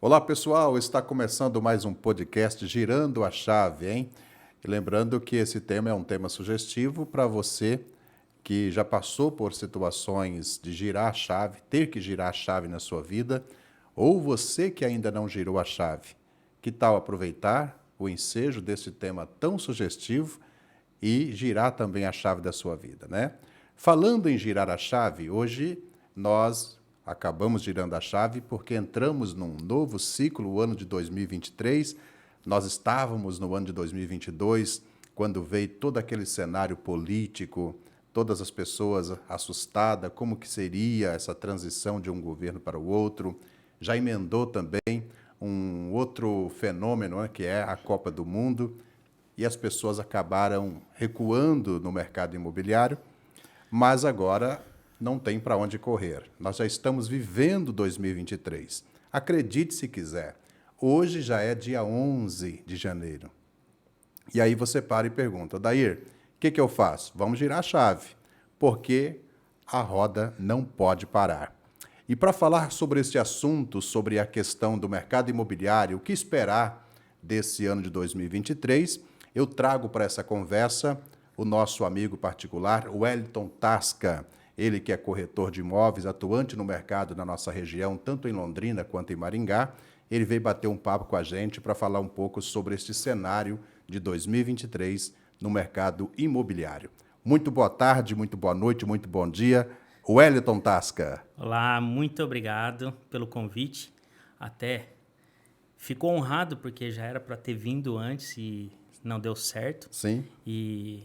Olá, pessoal. Está começando mais um podcast Girando a Chave, hein? E lembrando que esse tema é um tema sugestivo para você que já passou por situações de girar a chave, ter que girar a chave na sua vida, ou você que ainda não girou a chave. Que tal aproveitar o ensejo desse tema tão sugestivo e girar também a chave da sua vida, né? Falando em girar a chave, hoje nós acabamos girando a chave porque entramos num novo ciclo, o ano de 2023. Nós estávamos no ano de 2022, quando veio todo aquele cenário político, todas as pessoas assustadas, como que seria essa transição de um governo para o outro. Já emendou também um outro fenômeno, né, que é a Copa do Mundo, e as pessoas acabaram recuando no mercado imobiliário, mas agora não tem para onde correr. Nós já estamos vivendo 2023. Acredite se quiser, hoje já é dia 11 de janeiro. E aí você para e pergunta, Dair, o que eu faço? Vamos girar a chave, porque a roda não pode parar. E para falar sobre este assunto, sobre a questão do mercado imobiliário, o que esperar desse ano de 2023, eu trago para essa conversa o nosso amigo particular, Wellington Tasca, ele que é corretor de imóveis, atuante no mercado na nossa região, tanto em Londrina quanto em Maringá. Ele veio bater um papo com a gente para falar um pouco sobre este cenário de 2023 no mercado imobiliário. Muito boa tarde, muito boa noite, muito bom dia. Wellington Tasca. Olá, muito obrigado pelo convite. Até fico honrado porque já era para ter vindo antes e não deu certo. Sim. E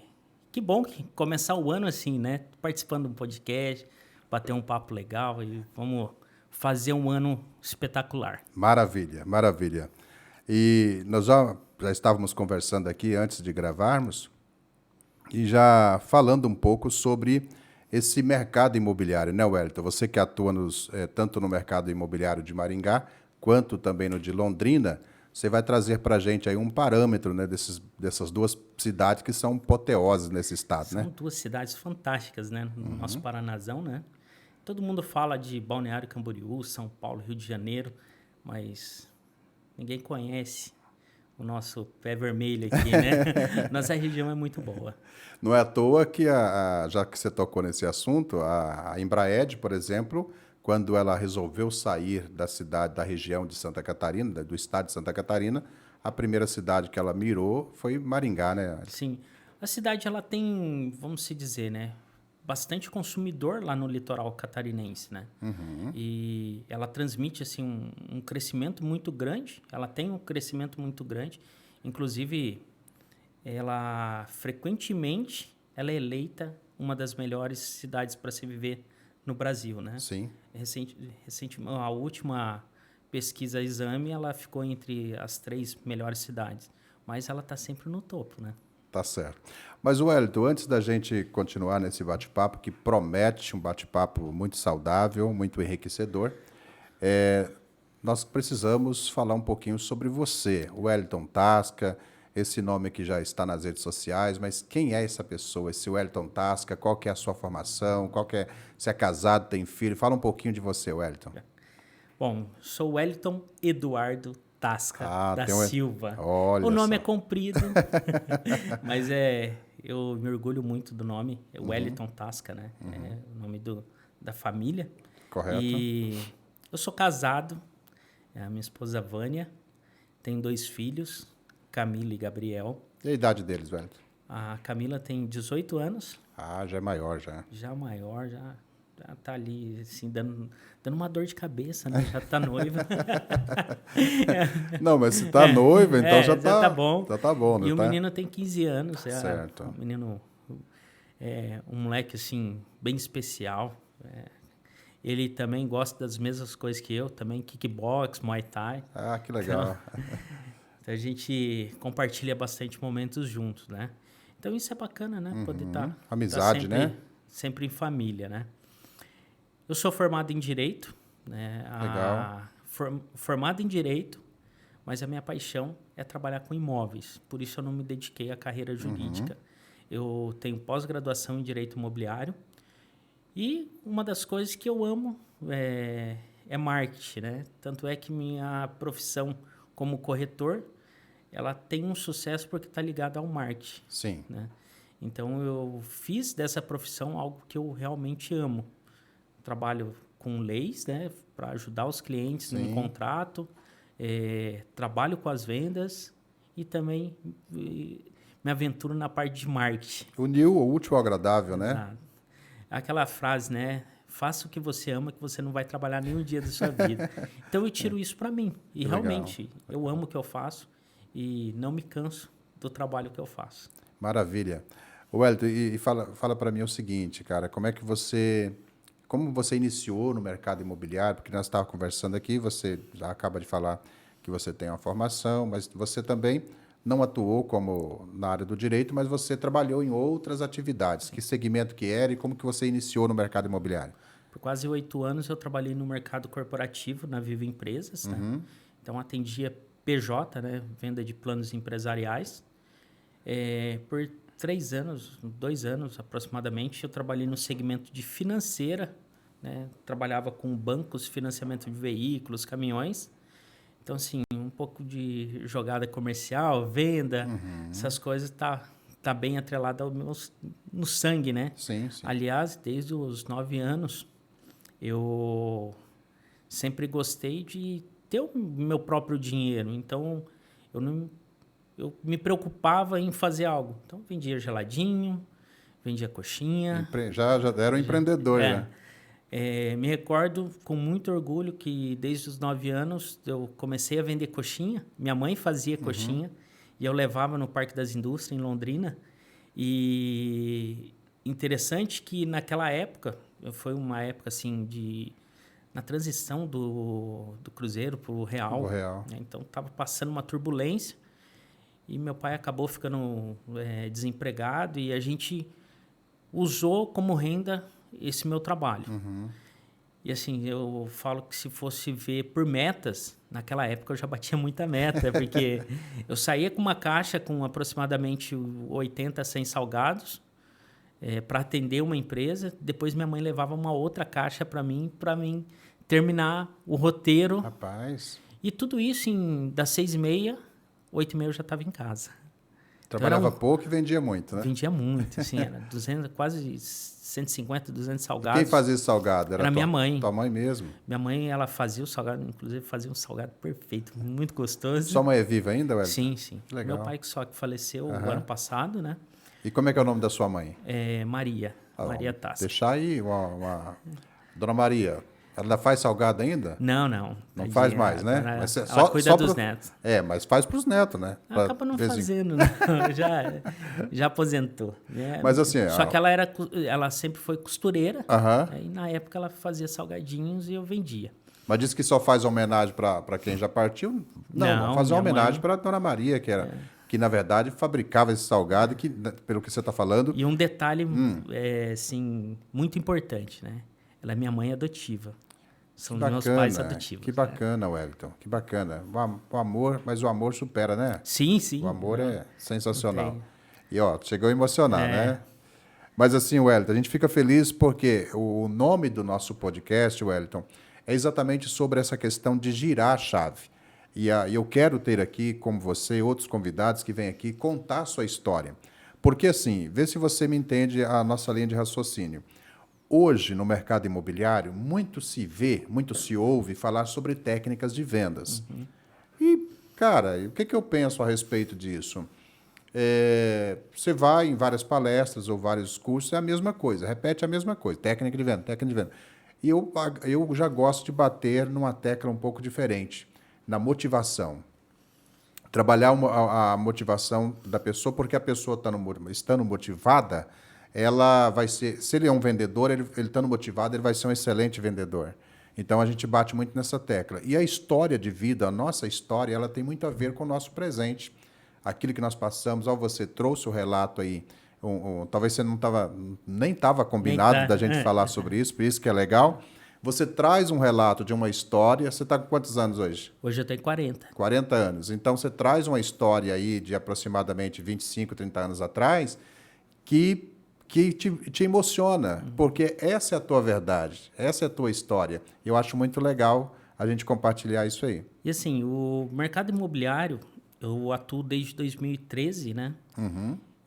que bom que começar o ano assim, né? Participando de um podcast, bater um papo legal e vamos fazer um ano espetacular. Maravilha, maravilha. E nós já estávamos conversando aqui antes de gravarmos e já falando um pouco sobre esse mercado imobiliário, né, Wellington? Você que atua tanto no mercado imobiliário de Maringá quanto também no de Londrina, você vai trazer para a gente aí um parâmetro, né, dessas duas cidades que são apoteoses nesse estado, São né? duas cidades fantásticas, né? No nosso Paranazão, né? Todo mundo fala de Balneário Camboriú, São Paulo, Rio de Janeiro, mas ninguém conhece o nosso pé vermelho aqui, né? Nossa região é muito boa. Não é à toa que, já que você tocou nesse assunto, a Embraed, por exemplo, quando ela resolveu sair da cidade, da região de Santa Catarina, do estado de Santa Catarina, a primeira cidade que ela mirou foi Maringá, né? Sim, a cidade ela tem, vamos se dizer, né, bastante consumidor lá no litoral catarinense, né? E ela transmite assim um crescimento muito grande. Ela tem um crescimento muito grande. Inclusive, ela frequentemente ela é eleita uma das melhores cidades para se viver no Brasil, né? Sim, A última pesquisa exame, ela ficou entre as 3 melhores cidades, mas ela está sempre no topo, né? tá certo. Mas, Wellington, antes da gente continuar nesse bate-papo, que promete um bate-papo muito saudável, muito enriquecedor, é, nós precisamos falar um pouquinho sobre você, Wellington Tasca, esse nome que já está nas redes sociais, mas quem é essa pessoa, esse Wellington Tasca? Qual que é a sua formação? Se é casado, tem filho? Fala um pouquinho de você, Wellington. Bom, sou Wellington Eduardo Tasca Ah, da tem um... Silva. O Olha nome é só. comprido, mas eu me orgulho muito do nome, é Wellington Tasca, né? É o nome da família. Correto? E eu sou casado, a minha esposa Vânia, tenho 2 filhos, Camila e Gabriel. E a idade deles, Wellington? A Camila tem 18 anos, Ah, já é maior, já. já maior, já tá ali, assim, dando uma dor de cabeça, né? Já tá noiva. Não, mas se tá noiva, então Já tá bom. já tá bom, né? E o Tá menino tem 15 anos, é um certo. menino, um moleque, assim, bem especial. Ele também gosta das mesmas coisas que eu, também kickbox, Muay Thai. Ah, que Então, legal. então a gente compartilha bastante momentos juntos, né? Então isso é bacana, né? Poder tá Amizade, né? sempre em família, né? Eu sou formado em Direito, né? Legal. Formado em Direito, mas a minha paixão é trabalhar com imóveis. Por isso eu não me dediquei à carreira jurídica. Eu tenho pós-graduação em Direito Imobiliário e uma das coisas que eu amo é marketing, né? Tanto é que minha profissão como corretor, ela tem um sucesso porque está ligada ao marketing, Sim. né? Então, eu fiz dessa profissão algo que eu realmente amo. Trabalho com leis, né? Para ajudar os clientes Sim. no contrato. Trabalho com as vendas e também me aventuro na parte de marketing. Uniu o útil ao agradável, né? Exato. Aquela frase, né? Faça o que você ama, que você não vai trabalhar nenhum dia da sua vida. Então, eu tiro isso para mim. E realmente, eu amo o que eu faço e não me canso do trabalho que eu faço. Maravilha. Wellington, e fala para mim o seguinte, cara, como você iniciou no mercado imobiliário? Porque nós estávamos conversando aqui, você já acaba de falar que você tem uma formação, mas você também não atuou como na área do direito, mas você trabalhou em outras atividades. Que segmento que era e como que você iniciou no mercado imobiliário? Por quase 8 anos, eu trabalhei no mercado corporativo, na Viva Empresas, né? Então, atendia PJ, né? Venda de planos empresariais. Por 2 anos aproximadamente, eu trabalhei no segmento de financeira, né? Trabalhava com bancos, financiamento de veículos, caminhões. Então, assim, um pouco de jogada comercial, venda, essas coisas tá bem atrelada no sangue, né? Sim, sim. Aliás, desde os 9 anos, eu sempre gostei de ter o meu próprio dinheiro. Então, eu me preocupava em fazer algo. Então, vendia geladinho, vendia coxinha. Já era um empreendedor, já. Me recordo com muito orgulho que desde os 9 anos eu comecei a vender coxinha. Minha mãe fazia coxinha e eu levava no Parque das Indústrias, em Londrina. E interessante que naquela época, foi uma época assim na transição do Cruzeiro para o Real. O Real. Né? Então, estava passando uma turbulência e meu pai acabou ficando desempregado e a gente usou como renda esse meu trabalho. E assim, eu falo que se fosse ver por metas, naquela época eu já batia muita meta, porque eu saía com uma caixa com aproximadamente 80, 100 salgados para atender uma empresa. Depois minha mãe levava uma outra caixa para mim terminar o roteiro. Rapaz. E tudo isso das 6h30, 8h30 eu já estava em casa. Trabalhava então, pouco e vendia muito, né? Vendia muito, assim, era 200, quase 150, 200 salgados. Quem fazia esse salgado? Era minha mãe. Tua mãe mesmo? Minha mãe, ela fazia o salgado, inclusive fazia um salgado perfeito, muito gostoso. Sua mãe é viva ainda, Wellington? Sim, sim. Legal. Meu pai que faleceu o ano passado, né? E como é que é o nome da sua mãe? Maria. Maria Tassi. Deixar aí Dona Maria. Ela ainda faz salgado ainda? Não. Não faz mais, né? Mas ela cuida dos netos. Mas faz para os netos, né? Acaba não fazendo, não. Já aposentou. Né? Mas assim... Só que ela sempre foi costureira. Aham. E na época ela fazia salgadinhos e eu vendia. Mas disse que só faz homenagem para quem já partiu? Não, faz uma homenagem para a Dona Maria, que na verdade fabricava esse salgado, que, pelo que você está falando... E um detalhe assim, muito importante, né? Ela é minha mãe adotiva. São meus pais adotivos. Que bacana, Wellington. Que bacana. O amor, mas o amor supera, né? Sim. O amor é sensacional. E, chegou a emocionar, né? Mas assim, Wellington, a gente fica feliz porque o nome do nosso podcast, Wellington, é exatamente sobre essa questão de girar a chave. E eu quero ter aqui, como você, outros convidados que vêm aqui contar a sua história. Porque, assim, vê se você me entende a nossa linha de raciocínio. Hoje, no mercado imobiliário, muito se ouve falar sobre técnicas de vendas. E, cara, o que eu penso a respeito disso? Você vai em várias palestras ou vários cursos, é a mesma coisa, repete a mesma coisa, técnica de venda. E eu já gosto de bater numa tecla um pouco diferente, na motivação. Trabalhar a motivação da pessoa, porque a pessoa estando motivada, ela vai ser, se ele é um vendedor, ele estando motivado, ele vai ser um excelente vendedor. Então, a gente bate muito nessa tecla. E a história de vida, a nossa história, ela tem muito a ver com o nosso presente. Aquilo que nós passamos, você trouxe o relato aí, talvez você nem estava combinado da gente falar sobre isso, por isso que é legal. Você traz um relato de uma história, você está com quantos anos hoje? Hoje eu tenho 40. 40 anos. Então, você traz uma história aí de aproximadamente 25, 30 anos atrás, que... que te emociona, porque essa é a tua verdade, essa é a tua história. Eu acho muito legal a gente compartilhar isso aí. E assim, o mercado imobiliário, eu atuo desde 2013, né?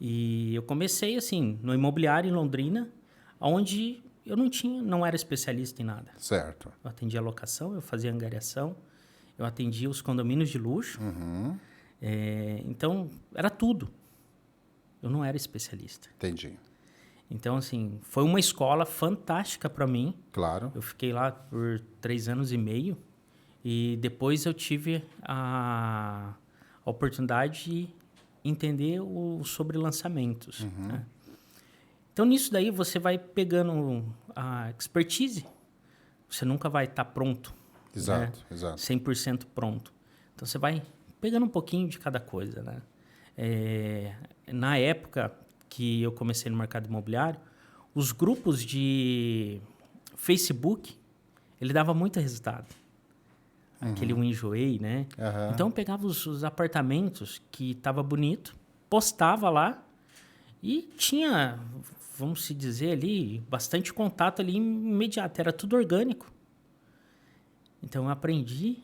E eu comecei assim, no imobiliário em Londrina, onde eu não era especialista em nada. Certo. Eu atendia locação, eu fazia angariação, eu atendia os condomínios de luxo. Então, era tudo. Eu não era especialista. Entendi. Então, assim, foi uma escola fantástica para mim. Claro. Eu fiquei lá por 3 anos e meio. E depois eu tive a oportunidade de entender sobre lançamentos. Né? Então, nisso daí, você vai pegando a expertise. Você nunca vai estar pronto. Exato, né? exato. 100% pronto. Então, você vai pegando um pouquinho de cada coisa. Né? Na época que eu comecei no mercado imobiliário, os grupos de Facebook, ele dava muito resultado. Aquele Enjoei, né? Então, eu pegava os apartamentos que estava bonito, postava lá e tinha, vamos se dizer ali, bastante contato ali imediato. Era tudo orgânico. Então, eu aprendi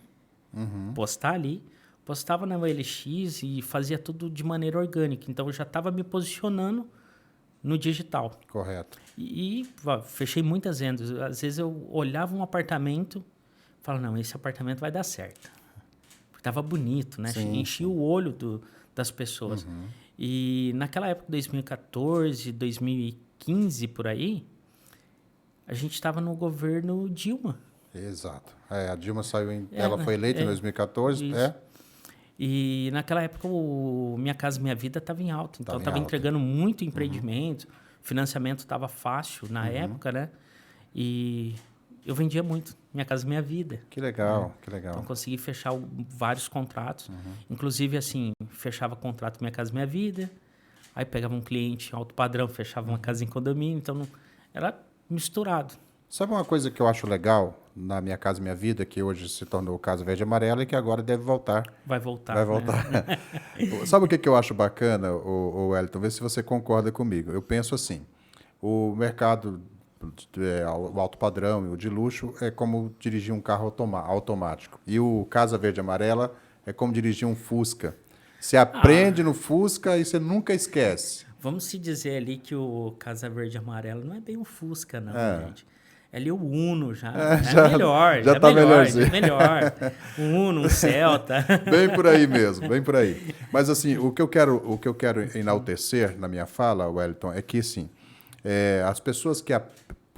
a postar ali. Postava na OLX e fazia tudo de maneira orgânica. Então, eu já estava me posicionando no digital. Correto. E fechei muitas vendas. Às vezes, eu olhava um apartamento e falava, não, esse apartamento vai dar certo. Porque estava bonito, né? Enchia o olho das pessoas. E naquela época, 2014, 2015, por aí, a gente estava no governo Dilma. Exato. A Dilma saiu ela foi eleita em 2014. Isso. E naquela época o Minha Casa Minha Vida estava em alta. Então estava entregando muito empreendimento, financiamento estava fácil na época, né? E eu vendia muito Minha Casa Minha Vida. Que legal, que legal. Então consegui fechar vários contratos. Inclusive, assim, fechava contrato Minha Casa Minha Vida, aí pegava um cliente alto padrão, fechava uma casa em condomínio, então era misturado. Sabe uma coisa que eu acho legal na Minha Casa Minha Vida, que hoje se tornou Casa Verde e Amarela e que agora deve voltar? Vai voltar. Vai voltar. Né? Sabe o que eu acho bacana, o Wellington? Vê se você concorda comigo. Eu penso assim, o mercado o alto padrão e o de luxo é como dirigir um carro automático. E o Casa Verde e Amarela é como dirigir um Fusca. Você aprende no Fusca e você nunca esquece. Vamos se dizer ali que o Casa Verde e Amarela não é bem um Fusca, não, gente. É ali o Uno já. Já melhor. Já está melhorzinho. É melhor. Um Uno, um Celta. Bem por aí mesmo, bem por aí. Mas assim, o que eu quero enaltecer na minha fala, Wellington, é que assim, as pessoas que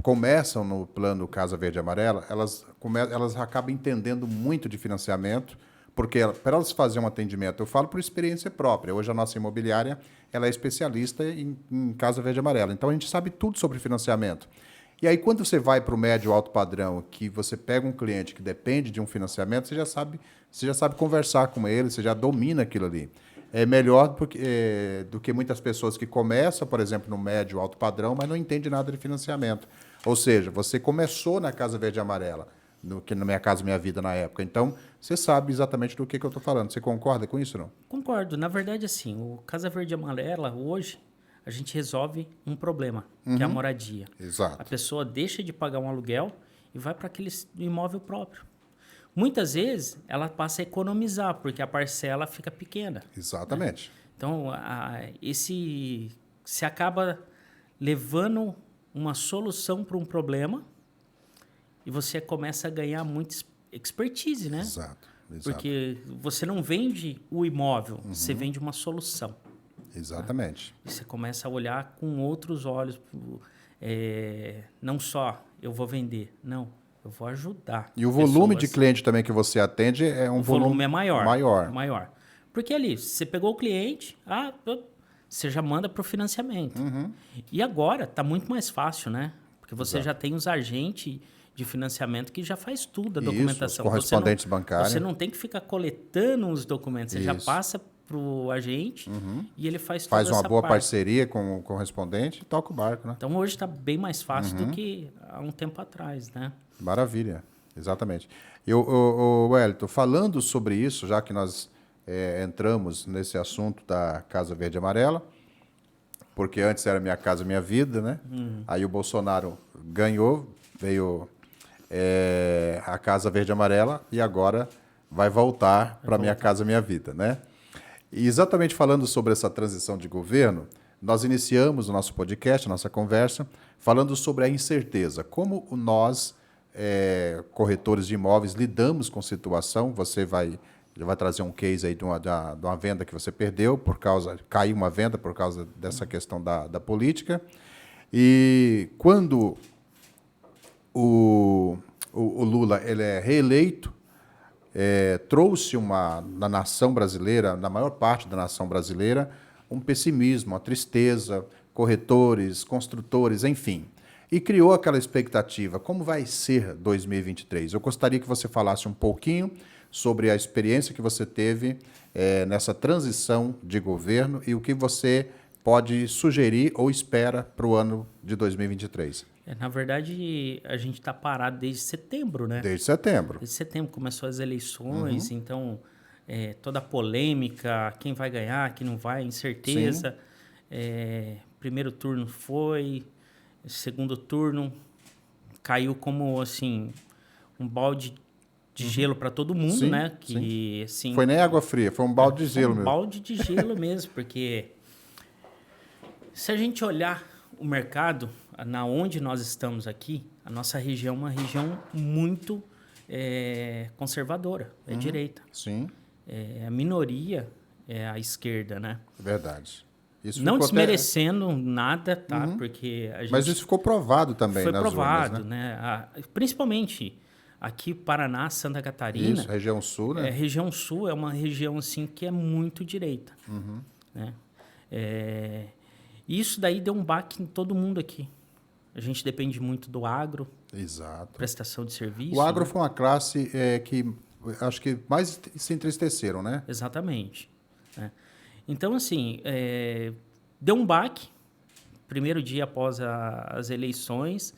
começam no plano Casa Verde e Amarela, elas acabam entendendo muito de financiamento, porque para elas fazerem um atendimento, eu falo por experiência própria. Hoje a nossa imobiliária ela é especialista em Casa Verde e Amarela. Então a gente sabe tudo sobre financiamento. E aí, quando você vai para o médio alto padrão, que você pega um cliente que depende de um financiamento, você já sabe conversar com ele, você já domina aquilo ali. É melhor do que muitas pessoas que começam, por exemplo, no médio alto padrão, mas não entendem nada de financiamento. Ou seja, você começou na Casa Verde e Amarela, que na Minha Casa Minha Vida na época. Então, você sabe exatamente do que eu estou falando. Você concorda com isso, não? Concordo. Na verdade, assim, o Casa Verde e Amarela, hoje, a gente resolve um problema, que é a moradia. Exato. A pessoa deixa de pagar um aluguel e vai para aquele imóvel próprio. Muitas vezes, ela passa a economizar, porque a parcela fica pequena. Exatamente. Né? Então, se acaba levando uma solução para um problema e você começa a ganhar muita expertise, né? Exato. Porque você não vende o imóvel, você vende uma solução. Exatamente. E você começa a olhar com outros olhos. Não só eu vou vender, não, eu vou ajudar. E o volume de cliente também que você atende é um volume é maior. Maior. Porque ali, você pegou o cliente, você já manda para o financiamento. E agora está muito mais fácil, né? Porque você já tem os agentes de financiamento que já faz tudo, a documentação. Os correspondentes bancários. Você não tem que ficar coletando os documentos, você já passa para o agente e ele faz toda essa Faz uma boa parte. Parceria com o correspondente e toca o barco, né? Então, hoje está bem mais fácil do que há um tempo atrás, né? Maravilha, exatamente. Wellington, falando sobre isso, já que nós entramos nesse assunto da Casa Verde e Amarela, porque antes era Minha Casa Minha Vida, né? Aí o Bolsonaro ganhou, veio a Casa Verde e Amarela e agora vai voltar para Minha Casa Minha Vida, né? E exatamente falando sobre essa transição de governo, nós iniciamos o nosso podcast, a nossa conversa, falando sobre a incerteza. Como nós, corretores de imóveis, lidamos com a situação. Você vai trazer um case aí de uma venda que você perdeu, caiu uma venda por causa dessa questão da política. E quando o Lula ele é reeleito, trouxe na nação brasileira, na maior parte da nação brasileira, um pessimismo, uma tristeza, corretores, construtores, enfim. E criou aquela expectativa, como vai ser 2023? Eu gostaria que você falasse um pouquinho sobre a experiência que você teve nessa transição de governo e o que você pode sugerir ou espera para o ano de 2023. Na verdade, a gente está parado desde setembro, né? Desde setembro. Desde setembro começou as eleições, então toda a polêmica, quem vai ganhar, quem não vai, incerteza. Primeiro turno foi, segundo turno caiu como assim um balde de gelo para todo mundo, sim, né? Que assim, foi nem água fria, foi um balde de gelo mesmo. Um balde de gelo mesmo, porque se a gente olhar o mercado, na onde nós estamos aqui, a nossa região é uma região muito conservadora, direita. Sim. A minoria é a esquerda, né? Verdade. Isso não desmerecendo nada, tá? Porque a gente... Mas isso ficou provado também foi nas provado, urnas, né? Principalmente aqui, Paraná, Santa Catarina. Isso, região sul, né? Região sul é uma região assim que é muito direita, né? Isso daí deu um baque em todo mundo aqui. A gente depende muito do agro. Exato. Prestação de serviço. O agro, né? Foi uma classe que acho que mais se entristeceram, né? Exatamente. Então, assim, deu um baque. Primeiro dia após as eleições,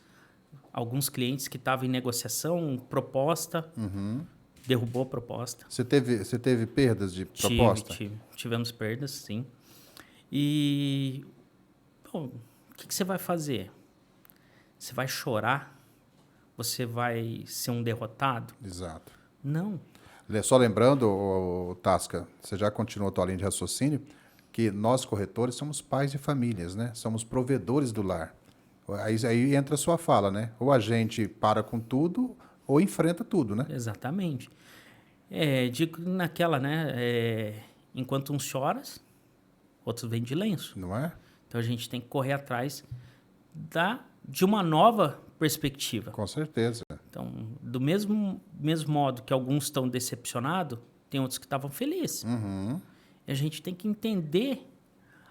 alguns clientes que estavam em negociação, proposta, derrubou a proposta. Você teve perdas de proposta? Tivemos perdas, sim. E o que você vai fazer? Você vai chorar? Você vai ser um derrotado? Exato. Não. Só lembrando, Tasca, você já continuou a tua linha de raciocínio, que nós, corretores, somos pais de famílias, né? Somos provedores do lar. Aí entra a sua fala, né? Ou a gente para com tudo, ou enfrenta tudo, né? Exatamente. Digo naquela, né? Enquanto uns choram, outros vêm de lenço. Não é? Então, a gente tem que correr atrás de uma nova perspectiva. Com certeza. Então, do mesmo modo que alguns estão decepcionados, tem outros que estavam felizes. E a gente tem que entender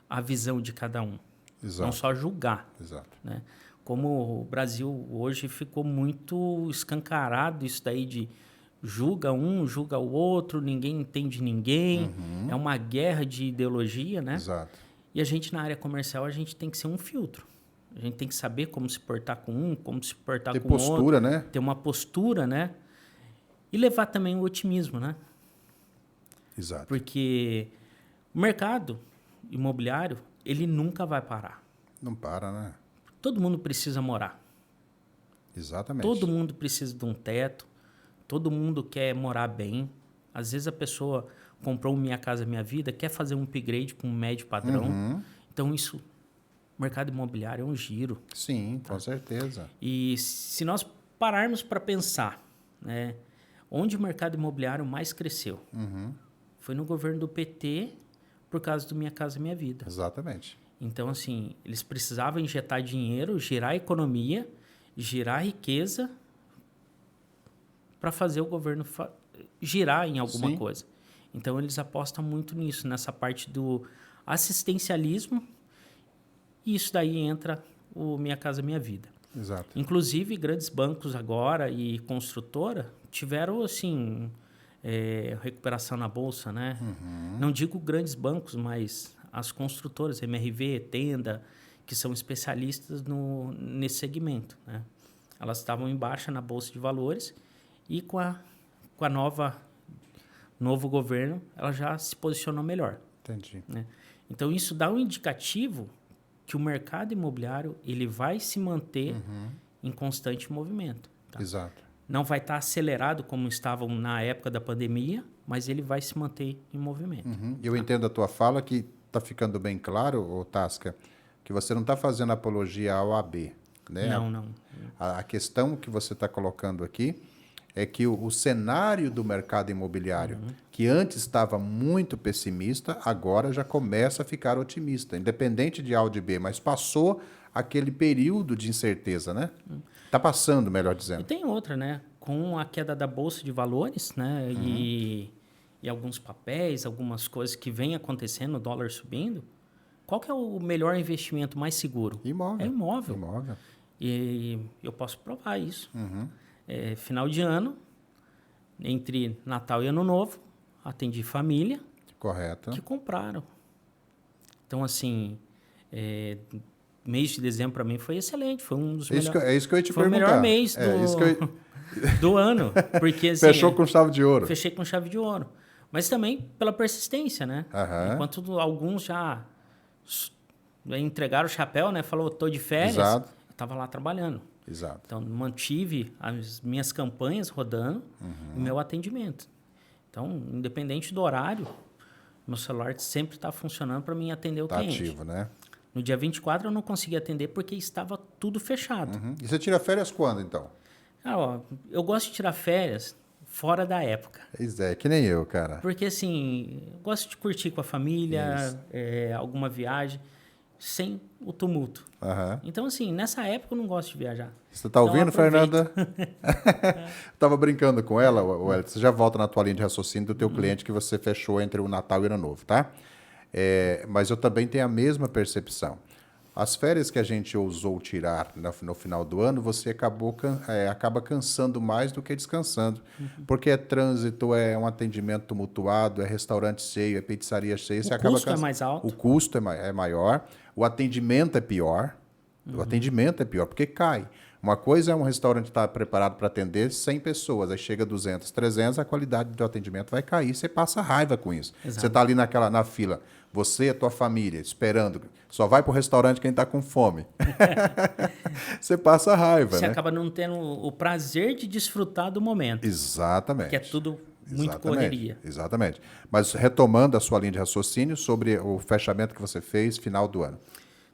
a visão de cada um. Exato. Não só julgar. Exato. Né? Como o Brasil hoje ficou muito escancarado isso daí de julga um, julga o outro, ninguém entende ninguém. É uma guerra de ideologia, né? Exato. E a gente, na área comercial, a gente tem que ser um filtro. A gente tem que saber como se portar com um, como se portar com o outro. Ter postura, né? Ter uma postura, né? E levar também o otimismo, né? Exato. Porque o mercado imobiliário, ele nunca vai parar. Não para, né? Todo mundo precisa morar. Exatamente. Todo mundo precisa de um teto. Todo mundo quer morar bem. Às vezes a pessoa comprou Minha Casa Minha Vida, quer fazer um upgrade para um médio padrão. Então, isso... O mercado imobiliário é um giro. Sim, com certeza. E se nós pararmos para pensar, né, onde o mercado imobiliário mais cresceu? Foi no governo do PT, por causa do Minha Casa Minha Vida. Exatamente. Então, assim, eles precisavam injetar dinheiro, girar a economia, girar a riqueza para fazer o governo girar em alguma coisa. Então, eles apostam muito nisso, nessa parte do assistencialismo. E isso daí entra o Minha Casa Minha Vida. Exato. Inclusive, grandes bancos agora e construtora tiveram, assim, recuperação na Bolsa, né? Não digo grandes bancos, mas as construtoras, MRV, Tenda, que são especialistas nesse segmento, né? Elas estavam em baixa na Bolsa de Valores e com a novo governo, ela já se posicionou melhor. Entendi. Né? Então, isso dá um indicativo que o mercado imobiliário ele vai se manter em constante movimento. Tá? Exato. Não vai estar acelerado como estavam na época da pandemia, mas ele vai se manter em movimento. Eu entendo a tua fala que está ficando bem claro, ô Tasca, que você não está fazendo apologia ao AB. Né? Não. A questão que você está colocando aqui é que o cenário do mercado imobiliário, que antes estava muito pessimista, agora já começa a ficar otimista, independente de A ou de B, mas passou aquele período de incerteza, né? Está passando, melhor E dizendo. tem outra, né? Com a queda da Bolsa de Valores, né? E alguns papéis, algumas coisas que vêm acontecendo, o dólar subindo, qual que é o melhor investimento mais seguro? Imóvel. É imóvel. Imóvel. E eu posso provar isso. Final de ano, entre Natal e Ano Novo, atendi família Correto. que compraram. Então, assim, mês de dezembro para mim foi excelente. Foi um dos melhores. É isso que eu ia te foi perguntar. o melhor mês do ano. Porque, assim, Fechou com chave de ouro. Fechei com chave de ouro. Mas também pela persistência, né? Enquanto alguns já entregaram o chapéu, né? Falou, tô de férias. Exato. Eu estava lá trabalhando. Exato. Então, mantive as minhas campanhas rodando e o meu atendimento. Então, independente do horário, meu celular sempre está funcionando para mim atender o cliente. Ativo, né? No dia 24 eu não consegui atender porque estava tudo fechado. E você tira férias quando, então? Cara, ó, eu gosto de tirar férias fora da época. Pois é, que nem eu, cara. Porque, assim, eu gosto de curtir com a família, alguma viagem, sem o tumulto. Então, assim, nessa época eu não gosto de viajar. Você tá ouvindo, Fernanda? Tava brincando com ela, Wellington. Você já volta na tua linha de raciocínio do teu cliente que você fechou entre o Natal e o Ano Novo, tá? Mas eu também tenho a mesma percepção. As férias que a gente ousou tirar no final do ano, você acaba cansando mais do que descansando. Porque é trânsito, é um atendimento tumultuado, é restaurante cheio, é pizzaria cheia. O custo é mais alto. O custo é maior, o atendimento é pior. O atendimento é pior, porque cai. Uma coisa é um restaurante estar preparado para atender 100 pessoas, aí chega 200, 300, a qualidade do atendimento vai cair, você passa raiva com isso. Exato. Você está ali na fila, você e a tua família, esperando, só vai para o restaurante quem está com fome. Você passa raiva, Você né? acaba não tendo o prazer de desfrutar do momento. Exatamente. Que é tudo muito correria. Exatamente. Mas retomando a sua linha de raciocínio sobre o fechamento que você fez final do ano.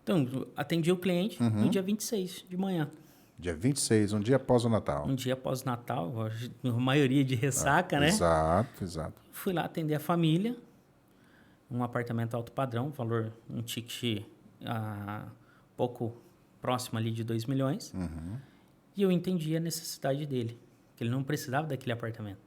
Então, atendi o cliente no dia 26 de manhã. Dia 26, um dia após o Natal. Um dia após o Natal, a maioria de ressaca, né? Exato. Fui lá atender a família, um apartamento alto padrão, valor, um ticket pouco próximo ali de 2 milhões. E eu entendi a necessidade dele, que ele não precisava daquele apartamento.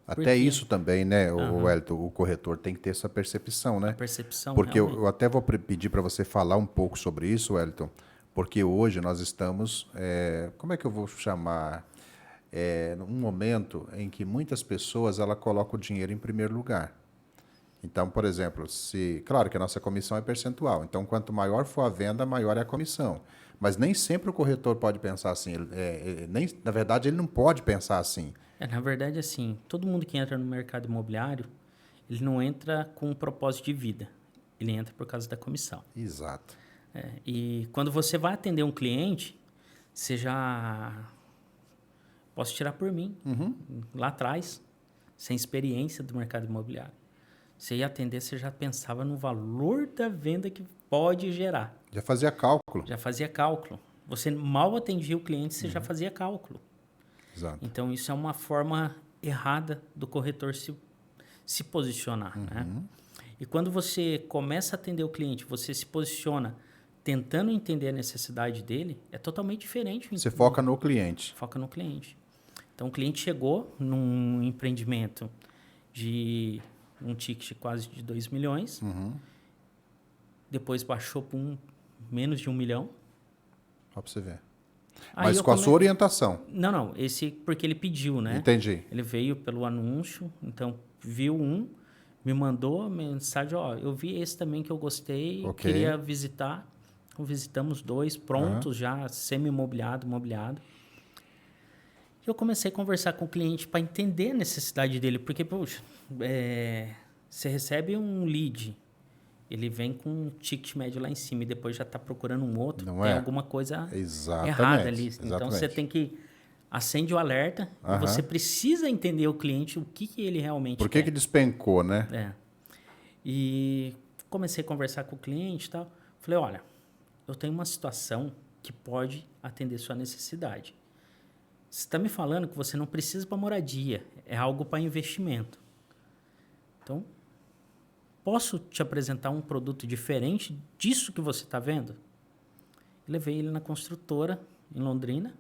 Até isso também, né, o Wellington, o corretor tem que ter essa percepção, né? A percepção, porque realmente. eu até vou pedir para você falar um pouco sobre isso, Wellington, porque hoje nós estamos, como é que eu vou chamar? Num momento em que muitas pessoas ela colocam o dinheiro em primeiro lugar. Então, por exemplo, claro que a nossa comissão é percentual, então quanto maior for a venda, maior é a comissão. Mas nem sempre o corretor pode pensar assim, na verdade ele não pode pensar assim. Na verdade, assim, todo mundo que entra no mercado imobiliário, ele não entra com um propósito de vida. Ele entra por causa da comissão. Exato. E quando você vai atender um cliente, você já... Posso tirar por mim, lá atrás, sem experiência do mercado imobiliário. Você ia atender, você já pensava no valor da venda que pode gerar. Já fazia cálculo. Já fazia cálculo. Você mal atendia o cliente, você já fazia cálculo. Exato. Então, isso é uma forma errada do corretor se posicionar. Né? E quando você começa a atender o cliente, você se posiciona tentando entender a necessidade dele, é totalmente diferente. Você foca no cliente. Foca no cliente. Então, o cliente chegou num empreendimento de um ticket quase de 2 milhões, depois baixou para menos de 1 milhão. Só para você ver. Aí Mas com a sua orientação. Não, esse porque ele pediu, né? Entendi. Ele veio pelo anúncio, então viu me mandou a mensagem, eu vi esse também que eu gostei, queria visitar. Então, visitamos 2, prontos já, semi-mobiliado, mobiliado. Eu comecei a conversar com o cliente para entender a necessidade dele, porque, poxa, você recebe um lead ele vem com um ticket médio lá em cima e depois já está procurando um outro, Não tem é? alguma coisa Exatamente, errada ali. Então, exatamente. você tem que acende o alerta e você precisa entender o cliente, o que ele realmente Por que quer. despencou, né? É. E comecei a conversar com o cliente e tal. Falei, olha, eu tenho uma situação que pode atender sua necessidade. Você está me falando que você não precisa para moradia, é algo para investimento. Então, posso te apresentar um produto diferente disso que você está vendo? Levei ele na construtora em Londrina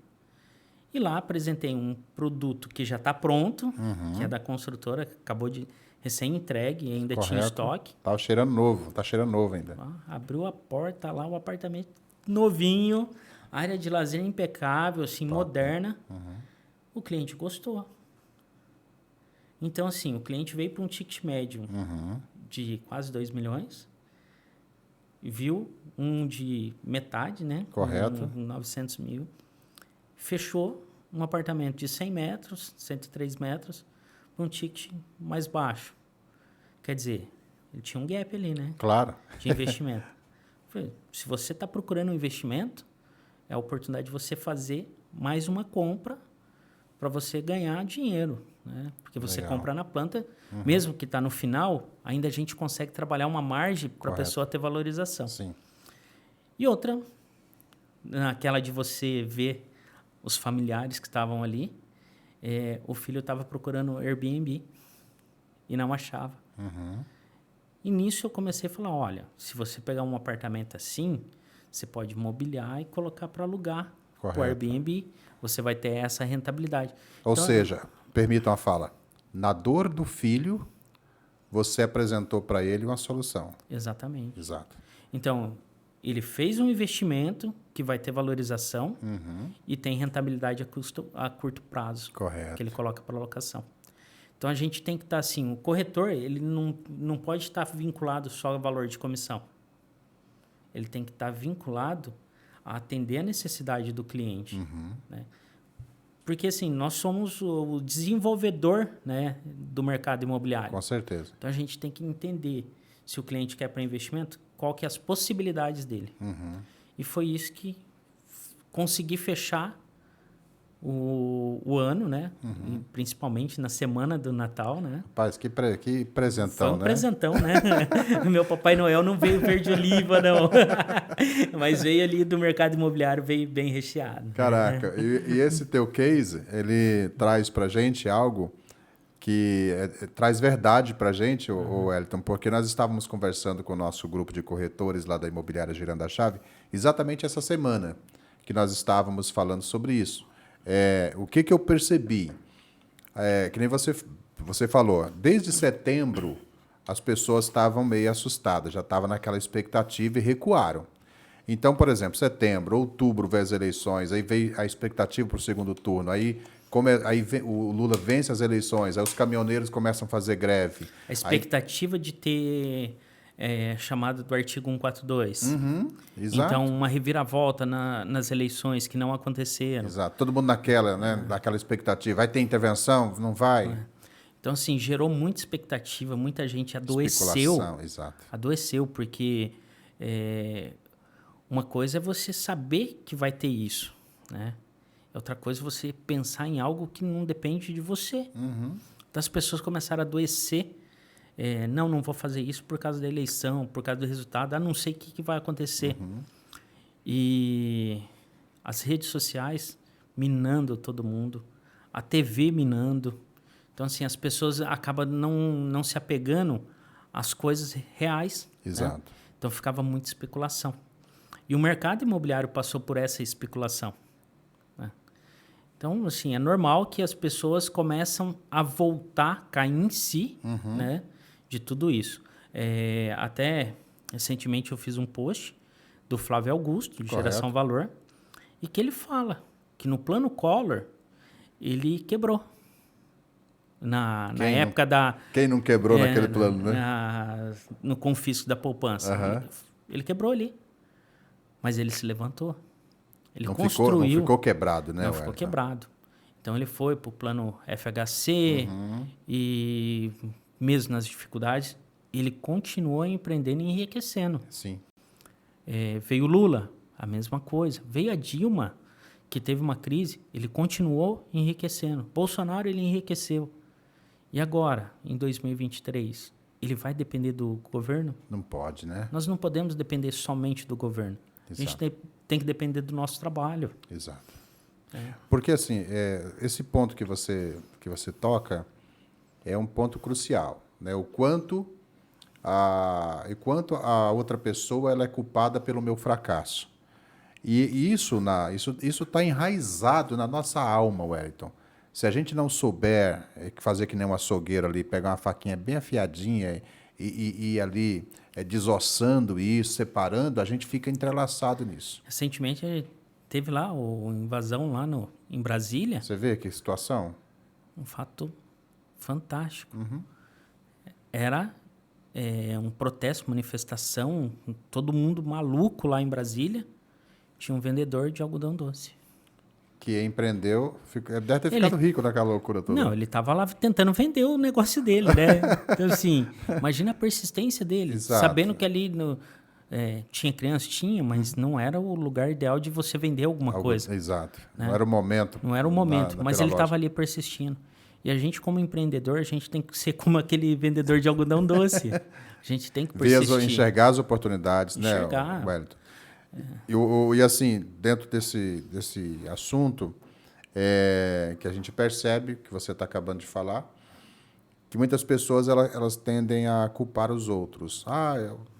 e lá apresentei um produto que já está pronto, que é da construtora, que acabou de recém-entregue e ainda tinha estoque. Tá cheirando novo ainda. Abriu a porta lá, o apartamento novinho, área de lazer impecável, assim, moderna. O cliente gostou. Então, assim, o cliente veio para um ticket médio de quase 2 milhões, viu um de metade, né? Correto. 900 mil. Fechou um apartamento de 100 metros, 103 metros, para um ticket mais baixo. Quer dizer, ele tinha um gap ali, né? Claro. De investimento. Falei, se você está procurando um investimento, é a oportunidade de você fazer mais uma compra para você ganhar dinheiro, né? Porque você compra na planta, mesmo que está no final, ainda a gente consegue trabalhar uma margem para a pessoa ter valorização. Sim. E outra, naquela de você ver os familiares que estavam ali, o filho estava procurando Airbnb e não achava. E nisso eu comecei a falar, olha, se você pegar um apartamento assim, você pode mobiliar e colocar para alugar o Airbnb, você vai ter essa rentabilidade. Ou então, seja, permitam a fala, na dor do filho, você apresentou para ele uma solução. Exatamente. Exato. Então, ele fez um investimento que vai ter valorização e tem rentabilidade a curto prazo. Correto. Que ele coloca para locação. Então, a gente tem que estar assim, o corretor, ele não pode estar vinculado só ao valor de comissão. Ele tem que estar vinculado a atender a necessidade do cliente. Né? Porque, assim, nós somos o desenvolvedor, né, do mercado imobiliário. Com certeza. Então, a gente tem que entender se o cliente quer para investimento, qual que é as possibilidades dele. E foi isso que consegui fechar o ano, né? E principalmente na semana do Natal, né? Rapaz, que presentão, Foi um né? presentão, né? Meu Papai Noel não veio verde oliva, não. Mas veio ali do mercado imobiliário, veio bem recheado. Caraca, e esse teu case, ele traz pra gente algo que traz verdade pra gente, o Wellington, porque nós estávamos conversando com o nosso grupo de corretores lá da Imobiliária Girando a Chave, exatamente essa semana que nós estávamos falando sobre isso. O que eu percebi? Que nem você falou, desde setembro as pessoas estavam meio assustadas, já estavam naquela expectativa e recuaram. Então, por exemplo, setembro, outubro veio as eleições, aí veio a expectativa para o segundo turno, aí o Lula vence as eleições, aí os caminhoneiros começam a fazer greve. A expectativa de ter chamada do artigo 142. Exato. Então, uma reviravolta nas eleições que não aconteceram. Exato. Todo mundo naquela expectativa. Vai ter intervenção? Não vai? Então, assim, gerou muita expectativa, muita gente adoeceu. Especulação, exato. Adoeceu, porque uma coisa é você saber que vai ter isso, né? Outra coisa é você pensar em algo que não depende de você. Então, as pessoas começaram a adoecer. Não vou fazer isso por causa da eleição, por causa do resultado, não sei o que vai acontecer. E as redes sociais minando todo mundo, a TV minando. Então, assim, as pessoas acabam não se apegando às coisas reais. Exato. Né? Então, ficava muita especulação. E o mercado imobiliário passou por essa especulação. Né? Então, assim, é normal que as pessoas começam a voltar, cair em si, né? De tudo isso. Até recentemente eu fiz um post do Flávio Augusto, de Geração Valor, e que ele fala que no plano Collor ele quebrou. Na época da... Quem não quebrou naquele plano, né? No confisco da poupança. Ele quebrou ali. Mas ele se levantou. Ele construiu. Não ficou quebrado, né? Não ficou quebrado. Então ele foi para o plano FHC e mesmo nas dificuldades, ele continuou empreendendo e enriquecendo. Sim. Veio o Lula, a mesma coisa. Veio a Dilma, que teve uma crise, ele continuou enriquecendo. Bolsonaro, ele enriqueceu. E agora, em 2023, ele vai depender do governo? Não pode, né? Nós não podemos depender somente do governo. Exato. A gente tem que depender do nosso trabalho. Exato. Porque, assim, esse ponto que você toca é um ponto crucial, né? O quanto a outra pessoa ela é culpada pelo meu fracasso. E isso está enraizado na nossa alma, Wellington. Se a gente não souber fazer que nem um açougueiro ali, pegar uma faquinha bem afiadinha e ir ali desossando isso, separando, a gente fica entrelaçado nisso. Recentemente teve lá a invasão lá em Brasília. Você vê que situação? Um fato fantástico. Era um protesto, manifestação, todo mundo maluco lá em Brasília. Tinha um vendedor de algodão doce. Que empreendeu, deve ter ficado rico naquela loucura toda. Não, ele estava lá tentando vender o negócio dele, né? Então, assim, imagina a persistência dele. Exato. Sabendo que ali tinha criança, mas não era o lugar ideal de você vender alguma coisa. Exato. Né? Não era o momento. Não era o momento, mas ele estava ali persistindo. E a gente, como empreendedor, a gente tem que ser como aquele vendedor de algodão doce. A gente tem que persistir. Enxergar as oportunidades, enxergar. Né, Wellington? E assim, dentro desse assunto, que a gente percebe, que você está acabando de falar, que muitas pessoas elas tendem a culpar os outros.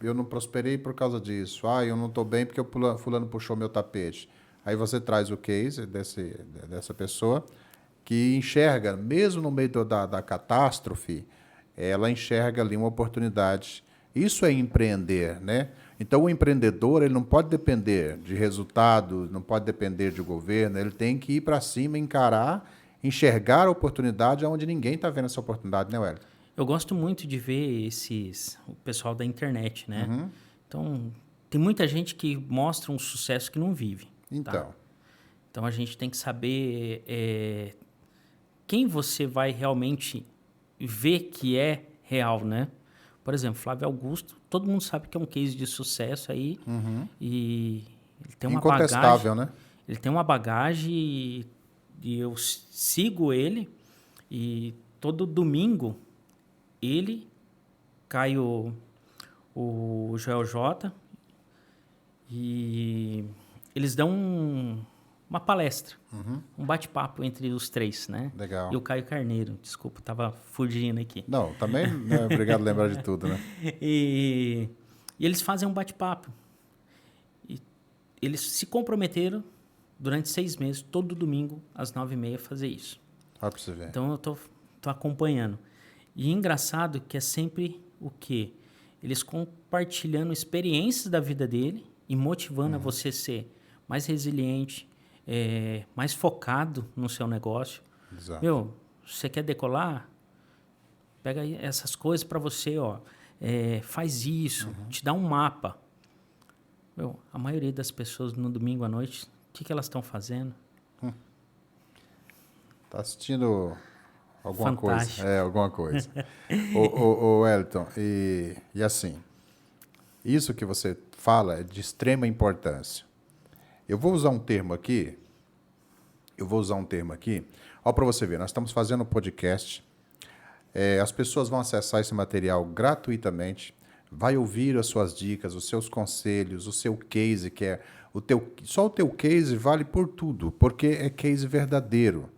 Eu não prosperei por causa disso. Eu não estou bem porque o fulano puxou meu tapete. Aí você traz o case dessa pessoa que enxerga, mesmo no meio da catástrofe, ela enxerga ali uma oportunidade. Isso é empreender, né? Então, o empreendedor ele não pode depender de resultado, não pode depender de governo, ele tem que ir para cima, encarar, enxergar a oportunidade onde ninguém está vendo essa oportunidade, né, Wellington? Eu gosto muito de ver o pessoal da internet, né? Então, tem muita gente que mostra um sucesso que não vive. Então, então a gente tem que saber quem você vai realmente ver que é real, né? Por exemplo, Flávio Augusto, todo mundo sabe que é um case de sucesso aí. E ele tem uma incontestável, bagagem, né? Ele tem uma bagagem e eu sigo ele. E todo domingo cai o Joel J. E eles dão uma palestra, um bate-papo entre os três, né? Legal. E o Caio Carneiro, desculpa, estava fugindo aqui. Não, também não é obrigado a lembrar de tudo, né? E eles fazem um bate-papo. E eles se comprometeram durante 6 meses, todo domingo, às 9h30, fazer isso. Olha para você ver. Então, eu tô acompanhando. E engraçado que é sempre o quê? Eles compartilhando experiências da vida dele e motivando a você ser mais resiliente, mais focado no seu negócio. Exato. Você quer decolar? Pega aí essas coisas para você, ó. Faz isso, te dá um mapa. A maioria das pessoas no domingo à noite, o que elas estão fazendo? Está assistindo alguma Fantástico. coisa. Alguma coisa. Ô, Wellington, e assim, isso que você fala é de extrema importância. Eu vou usar um termo aqui. Olha para você ver, nós estamos fazendo um podcast. As pessoas vão acessar esse material gratuitamente, vai ouvir as suas dicas, os seus conselhos, o seu case, que é só o teu case vale por tudo, porque é case verdadeiro.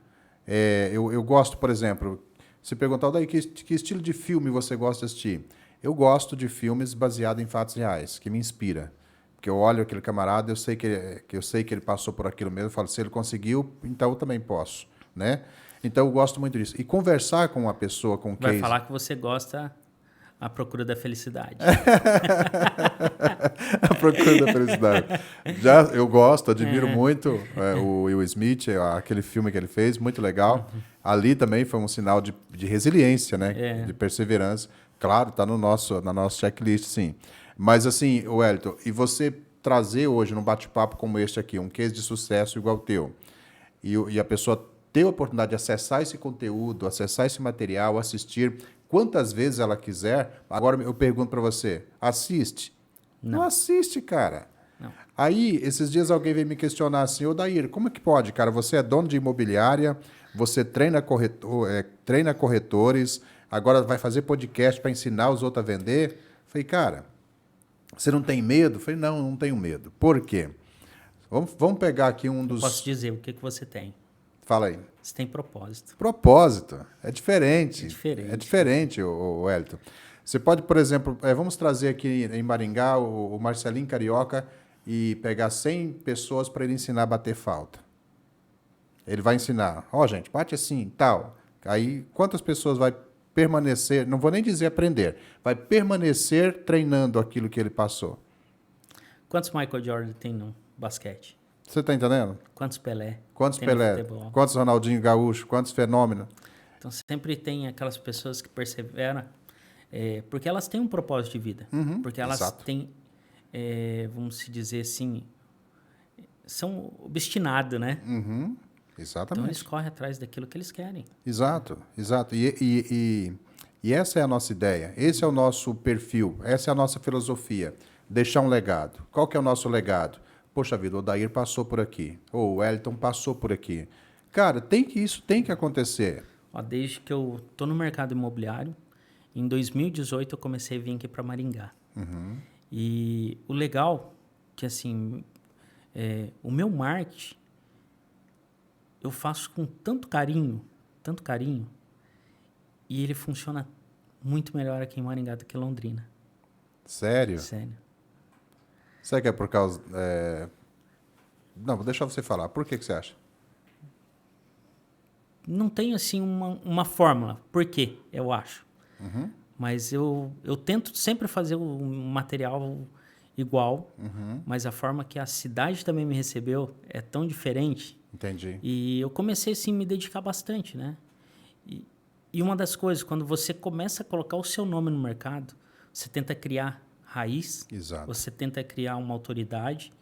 Eu gosto, por exemplo, se perguntar, daí, que estilo de filme você gosta de assistir? Eu gosto de filmes baseados em fatos reais, que me inspira. Porque eu olho aquele camarada, eu sei que ele passou por aquilo mesmo, eu falo, se ele conseguiu, então eu também posso, né? Então eu gosto muito disso. E conversar com uma pessoa com Vai case... falar que você gosta à procura da felicidade. A procura da felicidade. Eu gosto, admiro muito o Will Smith, aquele filme que ele fez, muito legal. Ali também foi um sinal de resiliência, né? De perseverança. Claro, está na nossa checklist, sim. Mas assim, Wellington, e você trazer hoje num bate-papo como este aqui, um case de sucesso igual o teu, e a pessoa ter a oportunidade de acessar esse conteúdo, acessar esse material, assistir, quantas vezes ela quiser. Agora eu pergunto para você, assiste? Não assiste, cara. Não. Aí, esses dias alguém veio me questionar assim, ô Dair, como é que pode, cara? Você é dono de imobiliária, você treina corretores, agora vai fazer podcast para ensinar os outros a vender. Falei, cara, você não tem medo? Falei, não tenho medo. Por quê? Vamos pegar aqui um dos... Posso dizer o que você tem. Fala aí. Você tem propósito. Propósito. É diferente. É diferente, o Wellington. Você pode, por exemplo, vamos trazer aqui em Maringá o Marcelinho Carioca e pegar 100 pessoas para ele ensinar a bater falta. Ele vai ensinar, gente, bate assim, tal. Aí, quantas pessoas vai permanecer, não vou nem dizer aprender, vai permanecer treinando aquilo que ele passou? Quantos Michael Jordan tem no basquete? Você está entendendo? Quantos Pelé? Quantos Pelé? Quantos Ronaldinho Gaúcho? Quantos Fenômenos? Então, sempre tem aquelas pessoas que perseveram, porque elas têm um propósito de vida. Porque elas têm, vamos se dizer assim, são obstinados, né? Exatamente. Então, eles correm atrás daquilo que eles querem. Exato. E essa é a nossa ideia. Esse é o nosso perfil. Essa é a nossa filosofia. Deixar um legado. Qual que é o nosso legado? Poxa vida, o Dair passou por aqui. Ou o Wellington passou por aqui. Cara, isso tem que acontecer. Desde que eu estou no mercado imobiliário, em 2018 eu comecei a vir aqui para Maringá. E o legal que, assim, o meu marketing eu faço com tanto carinho, e ele funciona muito melhor aqui em Maringá do que em Londrina. Sério? Sério. Será que é por causa... Não, vou deixar você falar. Por que você acha? Não tenho, assim, uma fórmula. Por quê, eu acho. Mas eu tento sempre fazer o material igual, mas a forma que a cidade também me recebeu é tão diferente. Entendi. E eu comecei, assim, a me dedicar bastante, né? E uma das coisas, quando você começa a colocar o seu nome no mercado, você tenta criar raiz, Exato. Você tenta criar uma autoridade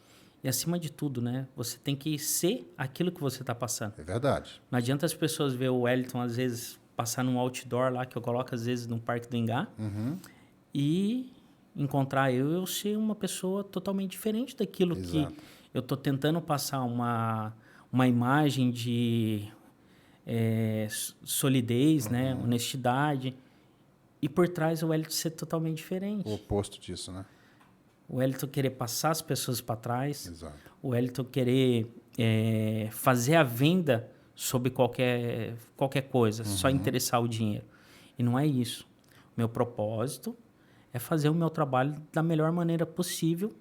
e, acima de tudo, né, você tem que ser aquilo que você está passando. É verdade. Não adianta as pessoas ver o Wellington, às vezes, passar num outdoor lá, que eu coloco, às vezes, no Parque do Engá, e encontrar eu ser uma pessoa totalmente diferente daquilo que eu estou tentando passar uma imagem de solidez, né, honestidade. E por trás o Wellington ser totalmente diferente. O oposto disso, né? O Wellington querer passar as pessoas para trás. Exato. O Wellington querer fazer a venda sobre qualquer coisa, só interessar o dinheiro. E não é isso. Meu propósito é fazer o meu trabalho da melhor maneira possível,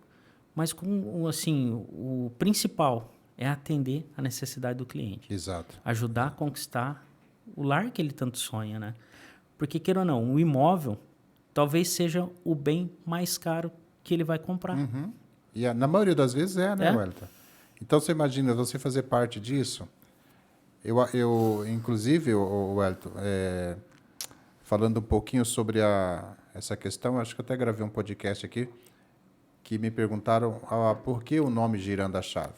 mas com, assim, o principal é atender a necessidade do cliente. Exato. Ajudar a conquistar o lar que ele tanto sonha, né? Porque, queira ou não, o imóvel talvez seja o bem mais caro que ele vai comprar. E na maioria das vezes né, Wellington? Então, você imagina, você fazer parte disso. Eu inclusive, o Wellington, falando um pouquinho sobre essa questão, acho que eu até gravei um podcast aqui, que me perguntaram por que o nome Girando a Chave.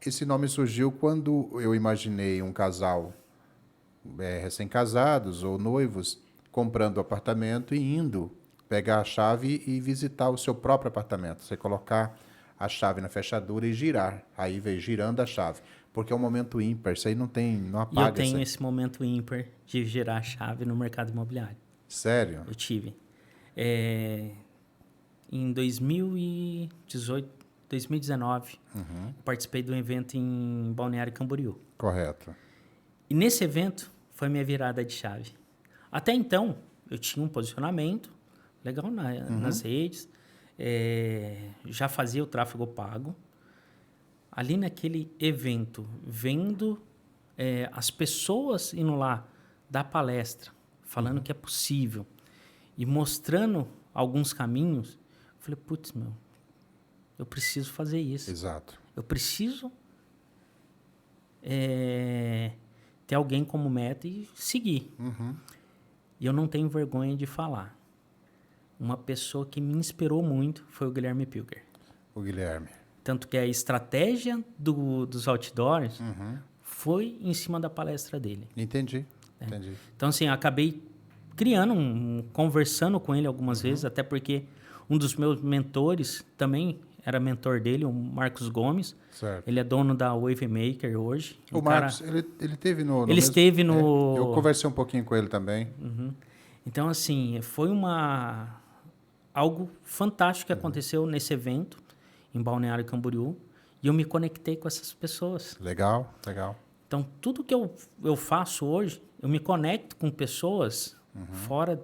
Esse nome surgiu quando eu imaginei um casal recém-casados ou noivos comprando apartamento e indo pegar a chave e visitar o seu próprio apartamento. Você colocar a chave na fechadura e girar. Aí vem girando a chave. Porque é um momento ímpar. Isso aí não apaga. E eu tenho esse momento ímpar de girar a chave no mercado imobiliário. Sério? Eu tive. Em 2018, 2019, participei de um evento em Balneário Camboriú. Correto. E nesse evento foi minha virada de chave. Até então, eu tinha um posicionamento legal nas redes, já fazia o tráfego pago. Ali naquele evento, vendo as pessoas indo lá dar palestra, falando que é possível e mostrando alguns caminhos, eu falei, putz, eu preciso fazer isso. Exato. Eu preciso ter alguém como meta e seguir. E eu não tenho vergonha de falar. Uma pessoa que me inspirou muito foi o Guilherme Pilger. O Guilherme. Tanto que a estratégia dos outdoors foi em cima da palestra dele. Entendi. Então, assim, acabei criando, conversando com ele algumas vezes, até porque um dos meus mentores também era mentor dele, o Marcos Gomes. Certo. Ele é dono da Wave Maker hoje. O Marcos, ele teve no Ele mesmo... esteve no... eu conversei um pouquinho com ele também. Então, assim, foi algo fantástico que aconteceu nesse evento, em Balneário Camboriú, e eu me conectei com essas pessoas. Legal, legal. Então, tudo que eu faço hoje, eu me conecto com pessoas fora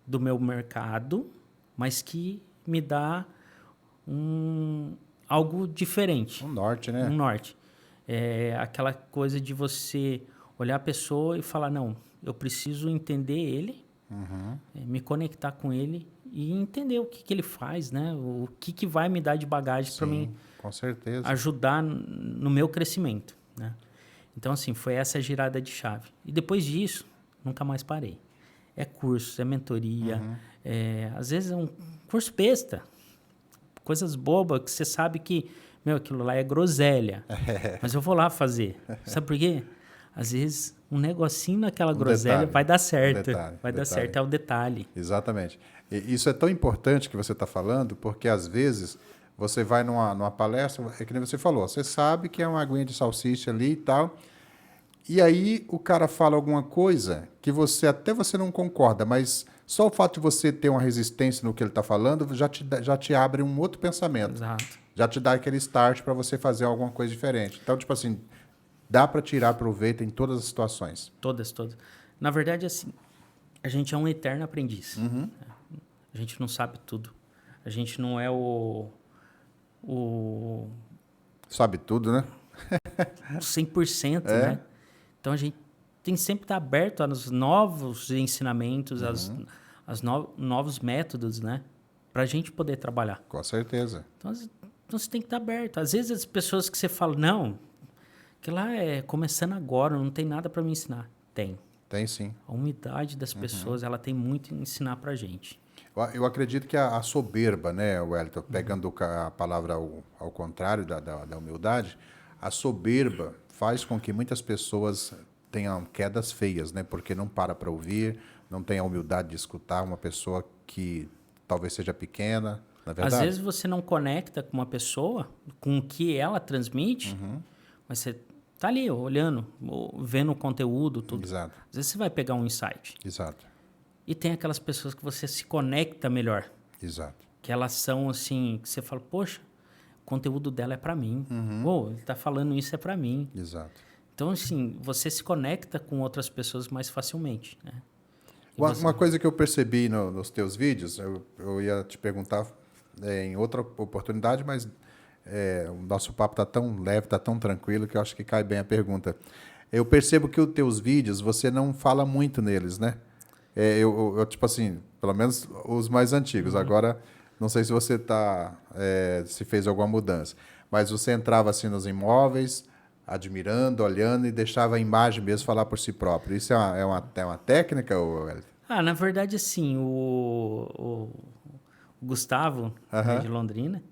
do meu mercado, mas que me dá algo diferente. Um norte, né? Um norte. É aquela coisa de você olhar a pessoa e falar, não, eu preciso entender ele, me conectar com ele e entender o que ele faz, né? O que vai me dar de bagagem para mim com certeza. ajudar no meu crescimento, né? Então, assim, foi essa girada de chave. E depois disso, nunca mais parei. É curso, é mentoria, às vezes é um curso besta, coisas bobas que você sabe que, aquilo lá é groselha, mas eu vou lá fazer. Sabe por quê? Às vezes, um negocinho naquela groselha vai dar certo. Vai dar certo, é o detalhe. Exatamente. E isso é tão importante que você está falando, porque às vezes você vai numa palestra, é que nem você falou, você sabe que é uma aguinha de salsicha ali e tal, e aí o cara fala alguma coisa que você não concorda, mas só o fato de você ter uma resistência no que ele está falando já te abre um outro pensamento. Exato. Já te dá aquele start para você fazer alguma coisa diferente. Então, tipo assim, dá para tirar proveito em todas as situações. Todas. Na verdade, assim, a gente é um eterno aprendiz. A gente não sabe tudo. A gente não é o Sabe tudo, né? 100%, né? Então, a gente tem que sempre estar aberto aos novos ensinamentos, aos novos métodos, né? Para a gente poder trabalhar. Com certeza. Então, você tem que estar aberto. Às vezes, as pessoas que você fala, não, que lá é começando agora, não tem nada para me ensinar. Tem. Tem sim. A humildade das pessoas, ela tem muito a ensinar para a gente. Eu acredito que a soberba, né, Wellington, pegando a palavra ao contrário da humildade, a soberba faz com que muitas pessoas tenham quedas feias, né? Porque não para ouvir, não tem a humildade de escutar uma pessoa que talvez seja pequena, na verdade. Às vezes você não conecta com uma pessoa, com o que ela transmite, mas você tá ali olhando, vendo o conteúdo, tudo. Exato. Às vezes você vai pegar um insight. Exato. E tem aquelas pessoas que você se conecta melhor. Exato. Que elas são assim, que você fala, poxa, o conteúdo dela é para mim. Ele tá falando isso é para mim. Exato. Então, assim, você se conecta com outras pessoas mais facilmente, né? Uma coisa que eu percebi nos teus vídeos, eu ia te perguntar em outra oportunidade, mas o nosso papo está tão leve, está tão tranquilo, que eu acho que cai bem a pergunta. Eu percebo que os teus vídeos, você não fala muito neles, né? Eu tipo assim, pelo menos os mais antigos. Agora, não sei se você se fez alguma mudança, mas você entrava assim nos imóveis, admirando, olhando e deixava a imagem mesmo falar por si próprio. Isso é uma técnica, Wellington? Na verdade, assim, o Gustavo, né, de Londrina,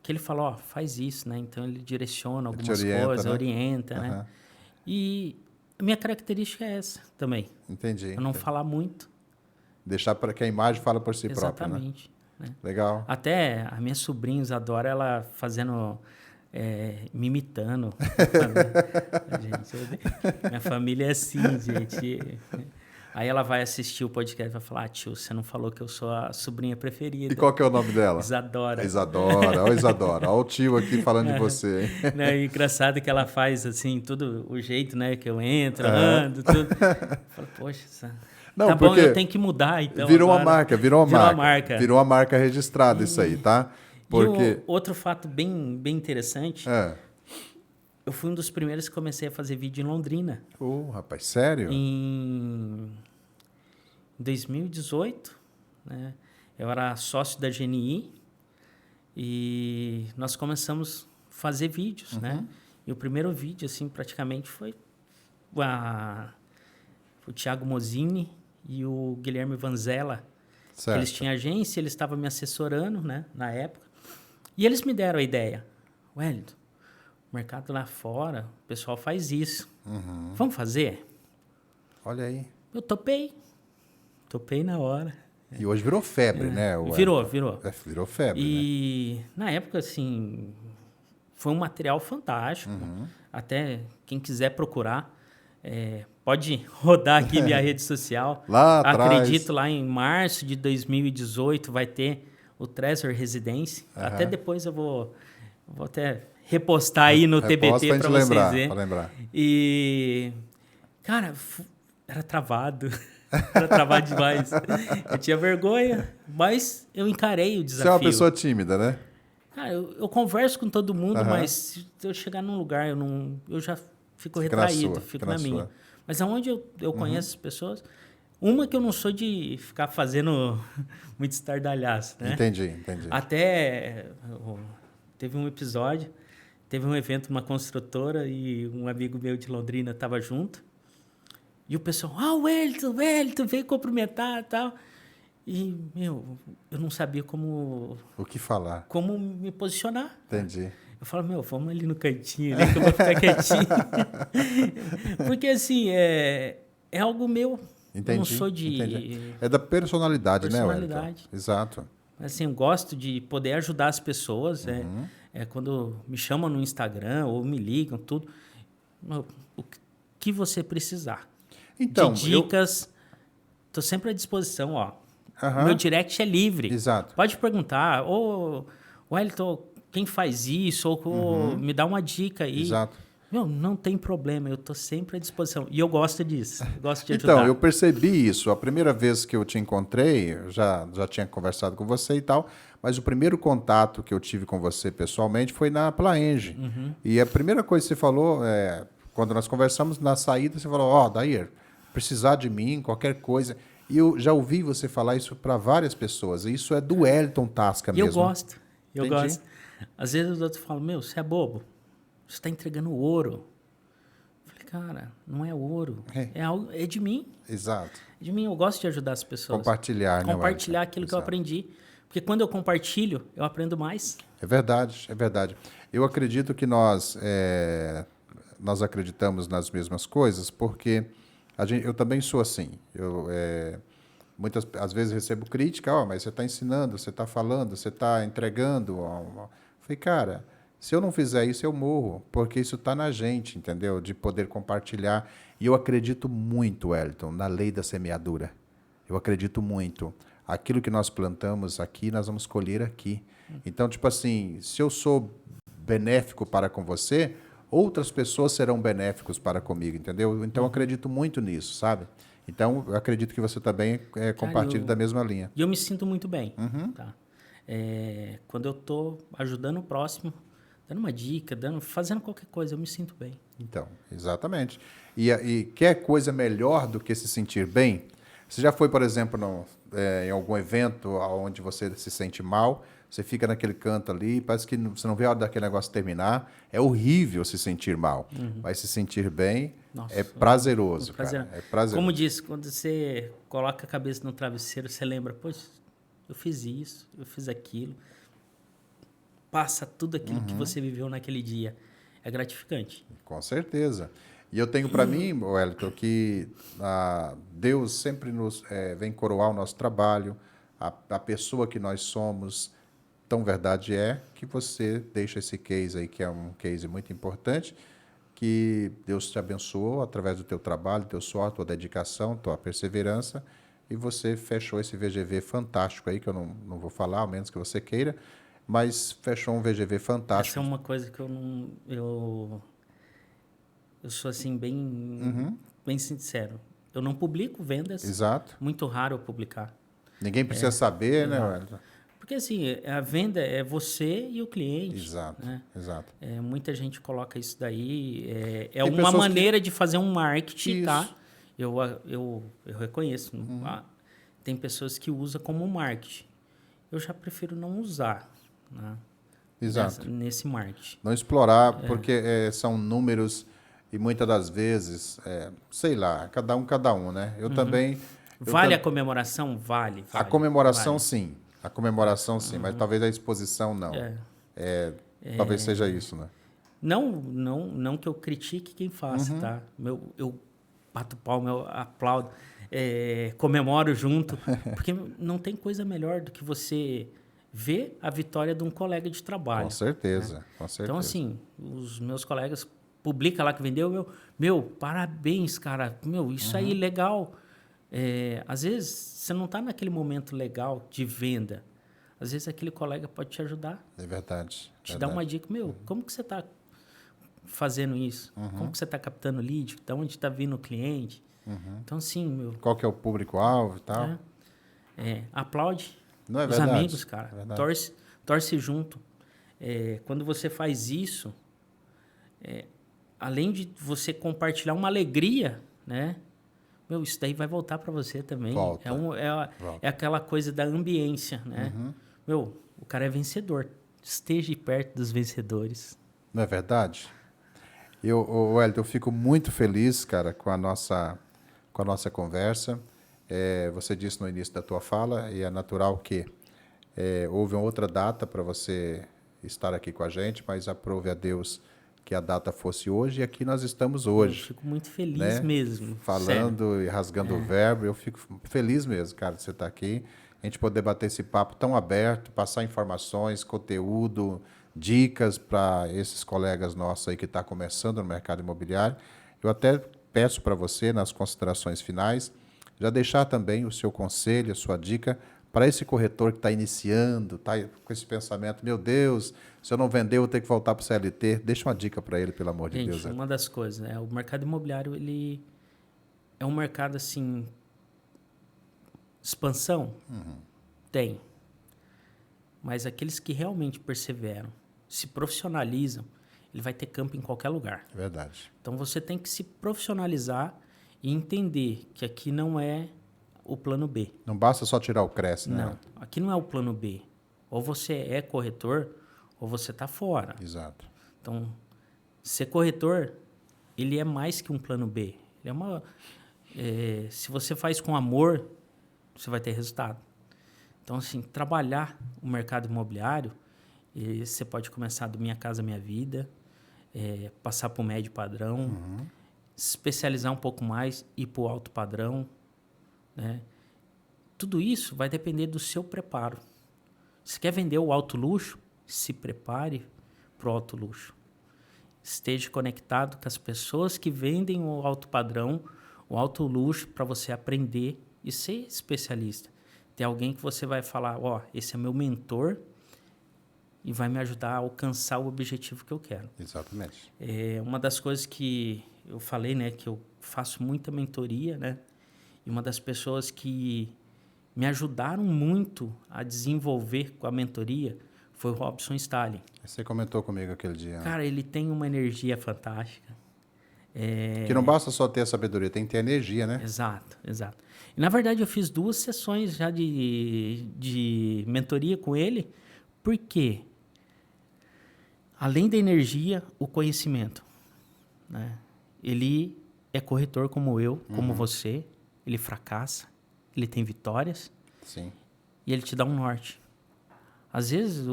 que ele falou, ó, faz isso, né? Então, ele direciona algumas coisas, orienta, né? E a minha característica é essa também. Entendi. Eu não falar muito. Deixar para que a imagem fala por si própria, né? Exatamente. Né? Legal. Até a minha sobrinha adora ela fazendo... me imitando. Minha família é assim, gente. Aí ela vai assistir o podcast e vai falar, tio, você não falou que eu sou a sobrinha preferida. E qual que é o nome dela? Isadora. Isadora, ó Isadora. Olha o tio aqui falando de você. Não, é engraçado que ela faz, assim, tudo, o jeito, né, que eu entro, ando, tudo. Fala, poxa, não, tá bom, eu tenho que mudar, então. Virou uma marca. Virou uma marca registrada isso aí, tá? Porque... E outro fato bem interessante, eu fui um dos primeiros que comecei a fazer vídeo em Londrina. Rapaz, sério? Em 2018, né, eu era sócio da GNI e nós começamos a fazer vídeos, né? E o primeiro vídeo, assim, praticamente foi o Thiago Mozini e o Guilherme Vanzella. Eles tinham agência, eles estavam me assessorando, né, na época. E eles me deram a ideia. Wellington, o mercado lá fora, o pessoal faz isso. Vamos fazer? Olha aí. Eu topei. topei na hora. E hoje virou febre, né? Virou. Virou febre, né? E na época, assim, foi um material fantástico. Até quem quiser procurar, pode rodar aqui minha rede social. Lá atrás. Acredito, lá em março de 2018 vai ter o Treasure Residence. Até depois eu vou até repostar aí no TBT para vocês verem. Pra lembrar. E, cara, era travado. Era travado demais. Eu tinha vergonha, mas eu encarei o desafio. Você é uma pessoa tímida, né? Cara, eu converso com todo mundo, mas se eu chegar num lugar, eu já fico retraído, fico na minha. Mas aonde eu conheço as pessoas, uma que eu não sou de ficar fazendo muito estardalhaço, né? Entendi. Até teve um episódio, teve um evento numa construtora e um amigo meu de Londrina estava junto. E o pessoal, o Wellington veio cumprimentar e tal. E, eu não sabia como... O que falar. Como me posicionar. Entendi. Eu falo, vamos ali no cantinho, ali, que eu vou ficar quietinho. Porque, assim, é algo meu. Entendi. Eu não sou de... Entendi. É da personalidade, né, Wellington? Exato. Assim, eu gosto de poder ajudar as pessoas. Quando me chamam no Instagram ou me ligam, tudo. O que você precisar. Então, de dicas, estou sempre à disposição, ó. Meu direct é livre. Exato. Pode perguntar, Wellington, quem faz isso? Ou me dá uma dica aí. Exato. Não tem problema, eu estou sempre à disposição. E eu gosto disso, gosto de ajudar. Então, eu percebi isso. A primeira vez que eu te encontrei, eu já tinha conversado com você e tal, mas o primeiro contato que eu tive com você pessoalmente foi na Plaenge. E a primeira coisa que você falou, quando nós conversamos na saída, você falou, Dair, precisar de mim, qualquer coisa. E eu já ouvi você falar isso para várias pessoas. E isso é do Wellington Tasca mesmo. Eu gosto. Às vezes os outros falam, você é bobo. Você está entregando ouro. Eu falei, cara, não é ouro. É de mim. Exato. É de mim. Eu gosto de ajudar as pessoas. Compartilhar, né? Compartilhar aquilo que eu aprendi. Porque quando eu compartilho, eu aprendo mais. É verdade. Eu acredito que nós acreditamos nas mesmas coisas, porque eu também sou assim. Às vezes recebo crítica, mas você está ensinando, você está falando, você está entregando. Eu falei, cara, se eu não fizer isso, eu morro, porque isso está na gente, entendeu? De poder compartilhar. E eu acredito muito, Wellington, na lei da semeadura. Eu acredito muito. Aquilo que nós plantamos aqui, nós vamos colher aqui. Então, tipo assim, se eu sou benéfico para com você, outras pessoas serão benéficos para comigo, entendeu? Então, eu acredito muito nisso, sabe? Então, eu acredito que você também compartilha da mesma linha. E eu me sinto muito bem. Tá? Quando eu estou ajudando o próximo, dando uma dica, fazendo qualquer coisa, eu me sinto bem. Então, exatamente. E quer coisa melhor do que se sentir bem? Você já foi, por exemplo, em algum evento onde você se sente mal, você fica naquele canto ali, parece que você não vê a hora daquele negócio terminar. É horrível se sentir mal. Mas se sentir bem é prazeroso, cara. É prazeroso. Como disse, quando você coloca a cabeça no travesseiro, você lembra, poxa, eu fiz isso, eu fiz aquilo. Passa tudo aquilo que você viveu naquele dia. É gratificante. Com certeza. E eu tenho para mim, Wellington, que Deus sempre vem coroar o nosso trabalho, a pessoa que nós somos. Tão verdade é que você deixa esse case aí, que é um case muito importante, que Deus te abençoou através do teu trabalho, teu suor, tua dedicação, tua perseverança, e você fechou esse VGV fantástico aí, que eu não vou falar, ao menos que você queira, mas fechou um VGV fantástico. Essa é uma coisa que eu sou assim bem sincero. Eu não publico vendas. Exato. Muito raro eu publicar. Ninguém precisa saber, né, Wellington? Porque assim, a venda é você e o cliente. Exato, né? Exato. Muita gente coloca isso daí. É uma maneira de fazer um marketing, isso. Tá? Eu reconheço. Tem pessoas que usam como marketing. Eu já prefiro não usar, né? Exato. Nesse marketing. Não explorar, porque são números e muitas das vezes, sei lá, cada um, né? Eu também... Vale a comemoração? Vale. A comemoração, sim. A comemoração, sim, mas talvez a exposição, não. Talvez seja isso, né? Não que eu critique quem faça, tá? bato palma, eu aplaudo, comemoro junto, porque não tem coisa melhor do que você ver a vitória de um colega de trabalho. Com certeza, né? com certeza. Então, assim, os meus colegas publicam lá que vendeu, meu, parabéns, cara, meu, isso aí é legal. Às vezes, você não está naquele momento legal de venda. Às vezes, aquele colega pode te ajudar. É verdade. Te dar uma dica, meu, como que você está fazendo isso? Como que você está captando lead? De onde está vindo o cliente? Então, sim, meu... Qual que é o público-alvo e tal? aplaude Não é os verdade? amigos, cara. É verdade. Torce junto. Quando você faz isso, além de você compartilhar uma alegria, né? Meu, isso daí vai voltar para você também. Volta. É aquela coisa da ambiência, né? Meu, o cara é vencedor. Esteja perto dos vencedores. Não é verdade? Wellington, eu fico muito feliz, cara, com a nossa conversa. Você disse no início da tua fala, e é natural que houve uma outra data para você estar aqui com a gente, mas aprove a Deus que a data fosse hoje, e aqui nós estamos hoje. Eu fico muito feliz, né? mesmo. Falando sério. E rasgando o verbo, eu fico feliz mesmo, cara, de você estar aqui. A gente poder bater esse papo tão aberto, passar informações, conteúdo, dicas para esses colegas nossos aí que estão começando no mercado imobiliário. Eu até peço para você, nas considerações finais, já deixar também o seu conselho, a sua dica para esse corretor que está iniciando, está com esse pensamento, meu Deus, se eu não vender, eu vou ter que voltar para o CLT. Deixa uma dica para ele, pelo amor de Deus. Gente, uma das coisas, né? O mercado imobiliário, ele é um mercado, assim, expansão? Tem. Mas aqueles que realmente perseveram, se profissionalizam, ele vai ter campo em qualquer lugar. Verdade. Então, você tem que se profissionalizar e entender que aqui não é o plano B. Não basta só tirar o Cresce, né? Não, aqui não é o plano B. Ou você é corretor, ou você está fora. Exato. Então, ser corretor, ele é mais que um plano B. Ele se você faz com amor, você vai ter resultado. Então, assim, trabalhar o mercado imobiliário, você pode começar do Minha Casa Minha Vida, passar para o médio padrão, se especializar um pouco mais, ir para o alto padrão, né? Tudo isso vai depender do seu preparo. Se quer vender o alto luxo, se prepare para o alto luxo. Esteja conectado com as pessoas que vendem o alto padrão, o alto luxo, para você aprender e ser especialista. Tem alguém que você vai falar, esse é meu mentor e vai me ajudar a alcançar o objetivo que eu quero. Exatamente. Uma das coisas que eu falei, né, que eu faço muita mentoria, né, e uma das pessoas que me ajudaram muito a desenvolver com a mentoria foi o Robson Stalin. Você comentou comigo aquele dia. Cara, ele tem uma energia fantástica. Que não basta só ter a sabedoria, tem que ter energia, né? Exato, exato. E, na verdade, eu fiz 2 sessões já de mentoria com ele, porque, além da energia, o conhecimento. Né? Ele é corretor como eu, como você, ele fracassa, ele tem vitórias. Sim. E ele te dá um norte. Às vezes,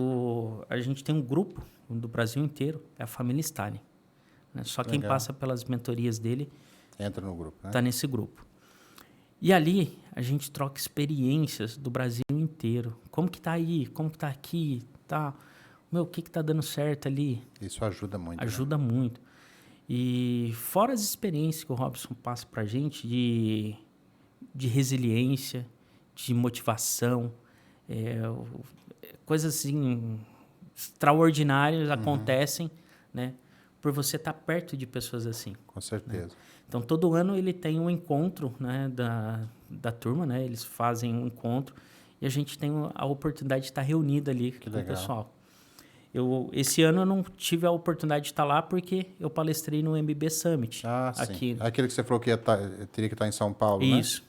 a gente tem um grupo do Brasil inteiro, é a família Stalin. Né? Só quem passa pelas mentorias dele entra no grupo, né? está nesse grupo. E ali, a gente troca experiências do Brasil inteiro. Como que tá aí? Como que tá aqui? Tá? Meu, o que tá dando certo ali? Isso ajuda muito. Ajuda muito. E fora as experiências que o Robson passa pra gente de resiliência, de motivação, coisas assim extraordinárias acontecem, né, por você estar perto de pessoas assim. Com certeza. Né? Então, todo ano ele tem um encontro, né, da turma, né, eles fazem um encontro e a gente tem a oportunidade de estar reunido ali com o pessoal. Esse ano eu não tive a oportunidade de estar lá porque eu palestrei no MB Summit. Aqui. Aquele que você falou que teria que estar em São Paulo, né? Isso.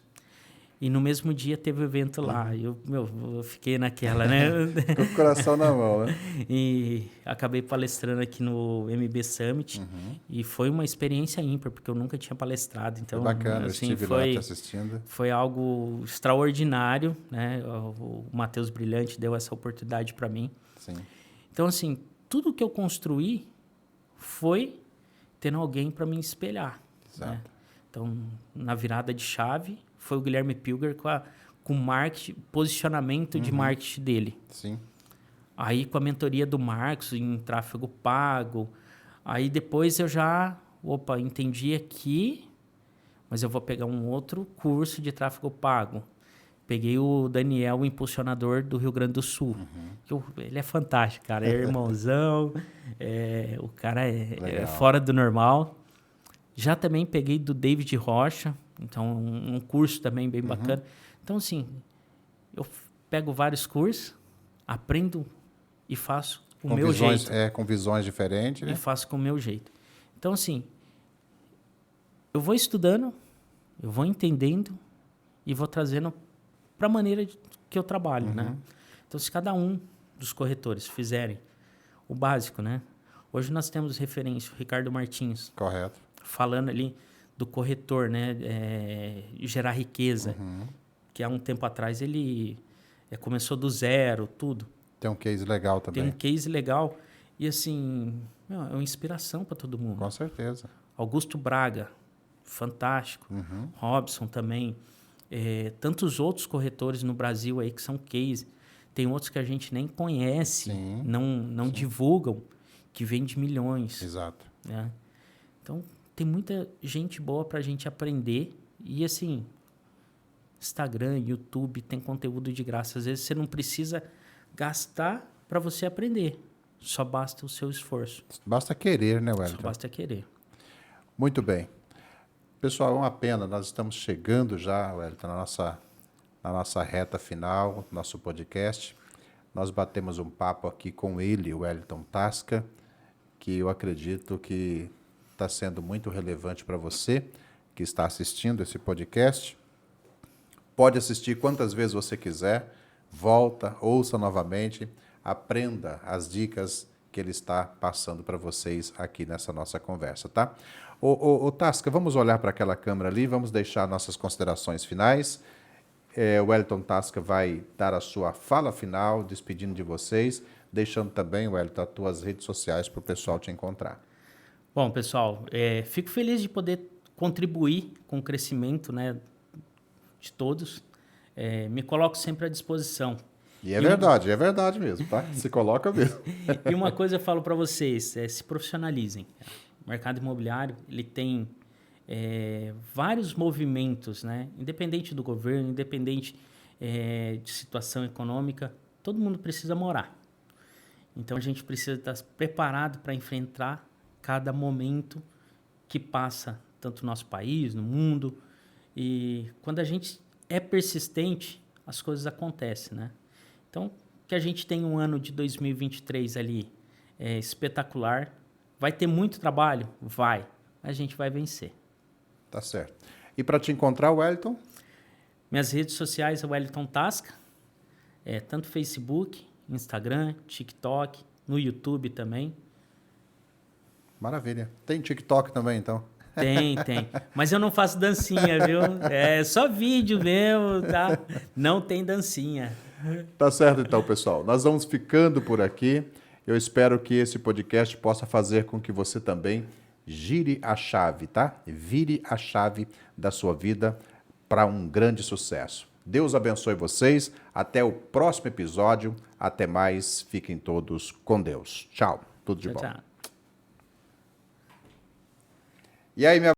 E no mesmo dia teve o evento lá. Eu fiquei naquela, né? Com o coração na mão, né? E acabei palestrando aqui no MB Summit. E foi uma experiência ímpar, porque eu nunca tinha palestrado. Então, foi bacana, assim, eu estive lá te assistindo. Foi algo extraordinário, né? O Matheus Brilhante deu essa oportunidade para mim. Sim. Então, assim, tudo que eu construí foi tendo alguém para me espelhar. Exato. Né? Então, na virada de chave, foi o Guilherme Pilger com o marketing, posicionamento de marketing dele. Sim. Aí, com a mentoria do Marcos em tráfego pago, aí depois eu já, entendi aqui, mas eu vou pegar um outro curso de tráfego pago. Peguei o Daniel, o impulsionador do Rio Grande do Sul. Ele é fantástico, cara. É irmãozão, o cara é fora do normal. Já também peguei do David Rocha, então um curso também bem bacana. Então, assim, eu pego vários cursos, aprendo e faço o meu jeito. Com visões diferentes, né? E faço com o meu jeito. Então, assim, eu vou estudando, eu vou entendendo e vou trazendo para a maneira que eu trabalho, né? Então, se cada um dos corretores fizerem o básico, né? Hoje nós temos referência, o Ricardo Martins. Correto. Falando ali do corretor, né? Gerar riqueza. Que há um tempo atrás ele começou do zero, tudo. Tem um case legal também. Tem um case legal. E assim, é uma inspiração para todo mundo. Com certeza. Augusto Braga, fantástico. Robson também. Tantos outros corretores no Brasil aí que são case. Tem outros que a gente nem conhece, não divulgam, que vende milhões. Exato. Né? Então, tem muita gente boa para a gente aprender. E assim, Instagram, YouTube, tem conteúdo de graça. Às vezes você não precisa gastar para você aprender. Só basta o seu esforço. Basta querer, né, Wellington? Só basta querer. Muito bem. Pessoal, é uma pena, nós estamos chegando já, Wellington, na nossa reta final, nosso podcast. Nós batemos um papo aqui com ele, o Wellington Tasca, que eu acredito que está sendo muito relevante para você que está assistindo esse podcast. Pode assistir quantas vezes você quiser, volta, ouça novamente, aprenda as dicas que ele está passando para vocês aqui nessa nossa conversa, tá? Ô Tasca, vamos olhar para aquela câmera ali, vamos deixar nossas considerações finais. O Wellington Tasca vai dar a sua fala final, despedindo de vocês, deixando também, Wellington, as tuas redes sociais para o pessoal te encontrar. Bom, pessoal, fico feliz de poder contribuir com o crescimento, né, de todos. Me coloco sempre à disposição. E é verdade mesmo, tá? Se coloca mesmo. E uma coisa eu falo para vocês, se profissionalizem. O mercado imobiliário, ele tem vários movimentos, né? Independente do governo, independente de situação econômica, todo mundo precisa morar. Então, a gente precisa estar preparado para enfrentar cada momento que passa, tanto no nosso país, no mundo. E quando a gente é persistente, as coisas acontecem, né? Então, que a gente tem um ano de 2023 ali espetacular. Vai ter muito trabalho? Vai. Mas a gente vai vencer. Tá certo. E para te encontrar, Wellington? Minhas redes sociais é Wellington Tasca. Tanto Facebook, Instagram, TikTok, no YouTube também. Maravilha. Tem TikTok também, então? Tem. Mas eu não faço dancinha, viu? É só vídeo mesmo, tá? Não tem dancinha. Tá certo, então, pessoal. Nós vamos ficando por aqui. Eu espero que esse podcast possa fazer com que você também gire a chave, tá? Vire a chave da sua vida para um grande sucesso. Deus abençoe vocês. Até o próximo episódio. Até mais. Fiquem todos com Deus. Tchau. Tudo de bom. Tchau. E aí, minha